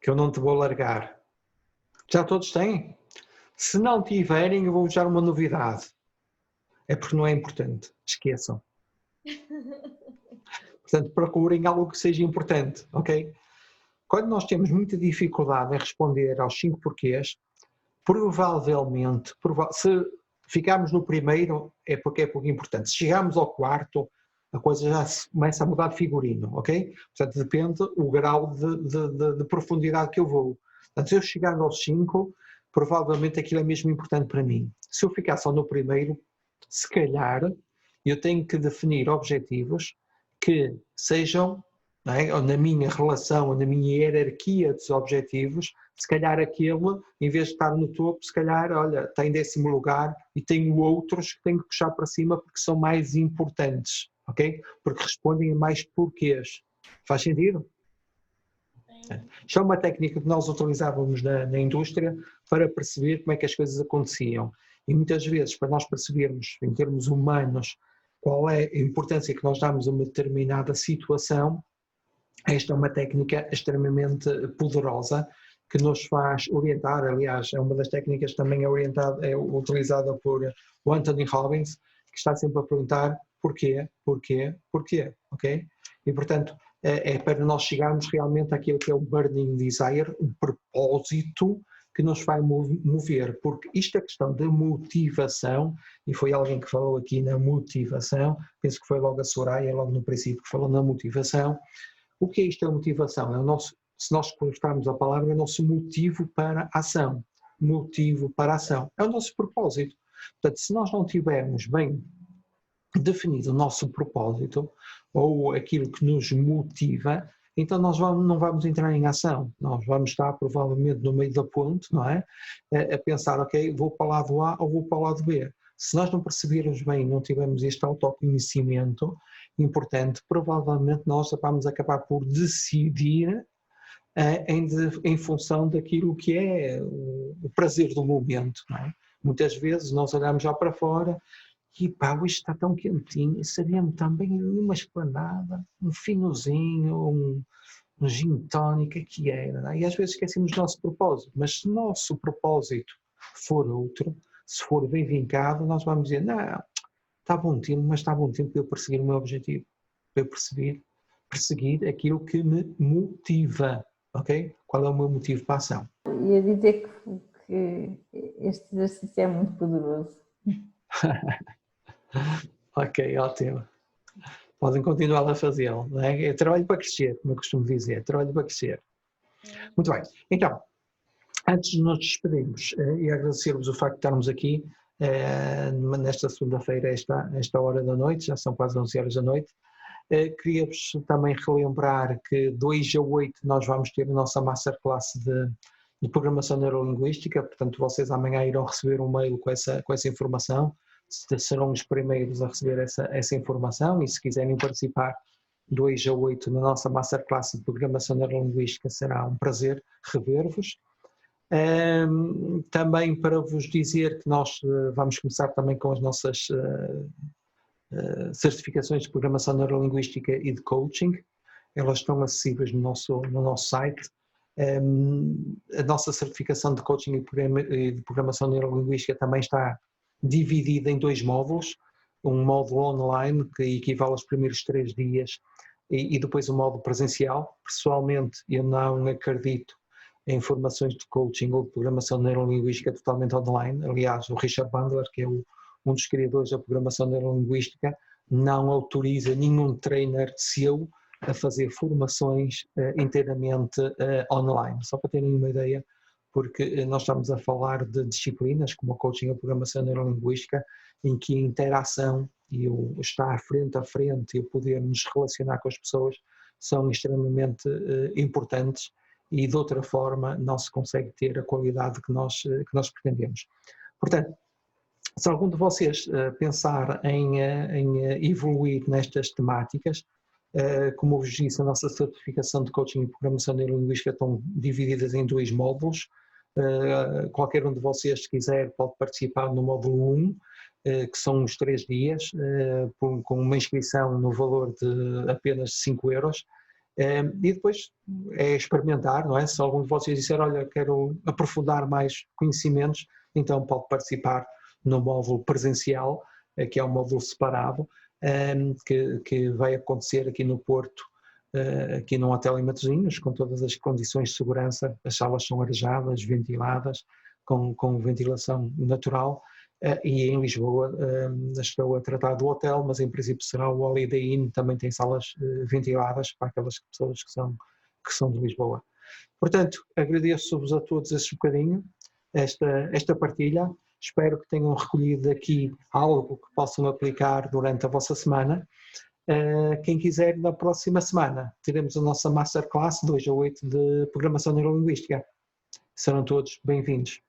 Que eu não te vou largar. Já todos têm? Se não tiverem, eu vou-vos dar uma novidade. É porque não é importante. Esqueçam. Portanto, procurem algo que seja importante, ok? Quando nós temos muita dificuldade em responder aos 5 porquês, provavelmente, se ficarmos no primeiro, é porque é pouco importante. Se chegarmos ao quarto, a coisa já começa a mudar de figurino, ok? Portanto, depende o grau de profundidade que eu vou. Portanto, se eu chegar aos 5, provavelmente aquilo é mesmo importante para mim. Se eu ficar só no primeiro, se calhar, eu tenho que definir objetivos que sejam, não é, ou na minha relação, ou na minha hierarquia dos objetivos, se calhar aquele, em vez de estar no topo, se calhar, olha, está em 10º lugar e tenho outros que tenho que puxar para cima porque são mais importantes, ok? Porque respondem a mais porquês. Faz sentido? Isto é uma técnica que nós utilizávamos na indústria para perceber como é que as coisas aconteciam. E muitas vezes, para nós percebermos, em termos humanos, qual é a importância que nós damos a uma determinada situação, esta é uma técnica extremamente poderosa que nos faz orientar. Aliás, é uma das técnicas que também é utilizada por o Anthony Robbins, que está sempre a perguntar porquê, ok? E portanto, é para nós chegarmos realmente àquilo que é o burning desire, o propósito que nos vai mover, porque isto é questão da motivação, e foi alguém que falou aqui na motivação, penso que foi logo a Soraya, logo no princípio, que falou na motivação. O que é isto, a motivação? É o nosso, se nós cortarmos a palavra, é o nosso motivo para a ação. Motivo para a ação. É o nosso propósito. Portanto, se nós não tivermos bem definido o nosso propósito, ou aquilo que nos motiva, então nós não vamos entrar em ação. Nós vamos estar provavelmente no meio da ponte, não é? A pensar, ok, vou para o lado A ou vou para o lado B. Se nós não percebermos bem, não tivermos este autoconhecimento importante, provavelmente nós vamos acabar por decidir em função daquilo que é o prazer do momento, não é? Muitas vezes nós olhamos já para fora e pá, hoje está tão quentinho, sabíamos também uma esplanada, um finozinho, um gin tónica que era, não é? E às vezes esquecemos do nosso propósito, mas se o nosso propósito for outro, se for bem vincado, nós vamos dizer, não, está bom tempo, mas está bom tempo para eu perseguir o meu objetivo, para eu perseguir aquilo que me motiva, ok? Qual é o meu motivo para a ação? Ia dizer que este exercício é muito poderoso. Ok, ótimo. Podem continuar a fazê-lo, não é? É trabalho para crescer, como eu costumo dizer, trabalho para crescer. Muito bem, então, antes de nos despedirmos e agradecer-vos o facto de estarmos aqui nesta segunda-feira, esta hora da noite, já são quase 11 horas da noite, queria-vos também relembrar que 2 a 8 nós vamos ter a nossa Masterclass de Programação Neurolinguística, portanto vocês amanhã irão receber um mail com essa informação, serão os primeiros a receber essa informação e se quiserem participar 2 a 8 na nossa Masterclass de Programação Neurolinguística será um prazer rever-vos. Também para vos dizer que nós vamos começar também com as nossas certificações de programação neurolinguística e de coaching. Elas estão acessíveis no nosso site. A nossa certificação de coaching e de programação neurolinguística também está dividida em 2 módulos. Um módulo online, que equivale aos primeiros 3 dias, e depois um módulo presencial. Pessoalmente, eu não acredito em formações de coaching ou de programação neurolinguística totalmente online. Aliás, o Richard Bandler, que é um dos criadores da programação neurolinguística, não autoriza nenhum trainer seu a fazer formações inteiramente online. Só para terem uma ideia, porque nós estamos a falar de disciplinas como a coaching e a programação neurolinguística, em que a interação e o estar frente a frente e o poder nos relacionar com as pessoas são extremamente importantes, e de outra forma não se consegue ter a qualidade que nós pretendemos. Portanto, se algum de vocês pensar em evoluir nestas temáticas, como eu vos disse, a nossa certificação de coaching e programação neurolinguística estão divididas em 2 módulos. Qualquer um de vocês, se quiser, pode participar no módulo 1, que são os 3 dias, com uma inscrição no valor de apenas 5 euros. E depois é experimentar, não é? Se algum de vocês disser, olha, quero aprofundar mais conhecimentos, então pode participar no módulo presencial, que é um módulo separado, que vai acontecer aqui no Porto, aqui num hotel em Matosinhos, com todas as condições de segurança. As salas são arejadas, ventiladas, com ventilação natural. E em Lisboa estou a tratar do hotel, mas em princípio será o Holiday Inn, também tem salas ventiladas para aquelas pessoas que são de Lisboa. Portanto, agradeço-vos a todos este bocadinho, esta partilha. Espero que tenham recolhido aqui algo que possam aplicar durante a vossa semana. Quem quiser, na próxima semana teremos a nossa Masterclass 2 a 8 de Programação Neurolinguística. Serão todos bem-vindos.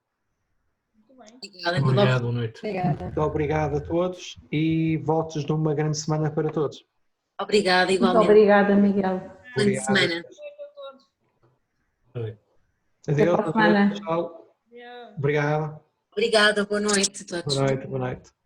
Obrigado, boa noite. Obrigada. Muito obrigado a todos e votos de uma grande semana para todos. Obrigada, Muito igualmente. obrigada, Miguel. Grande semana. Adeus, Até para a semana. tchau. Obrigado. Obrigada, boa noite a todos. Boa noite, boa noite.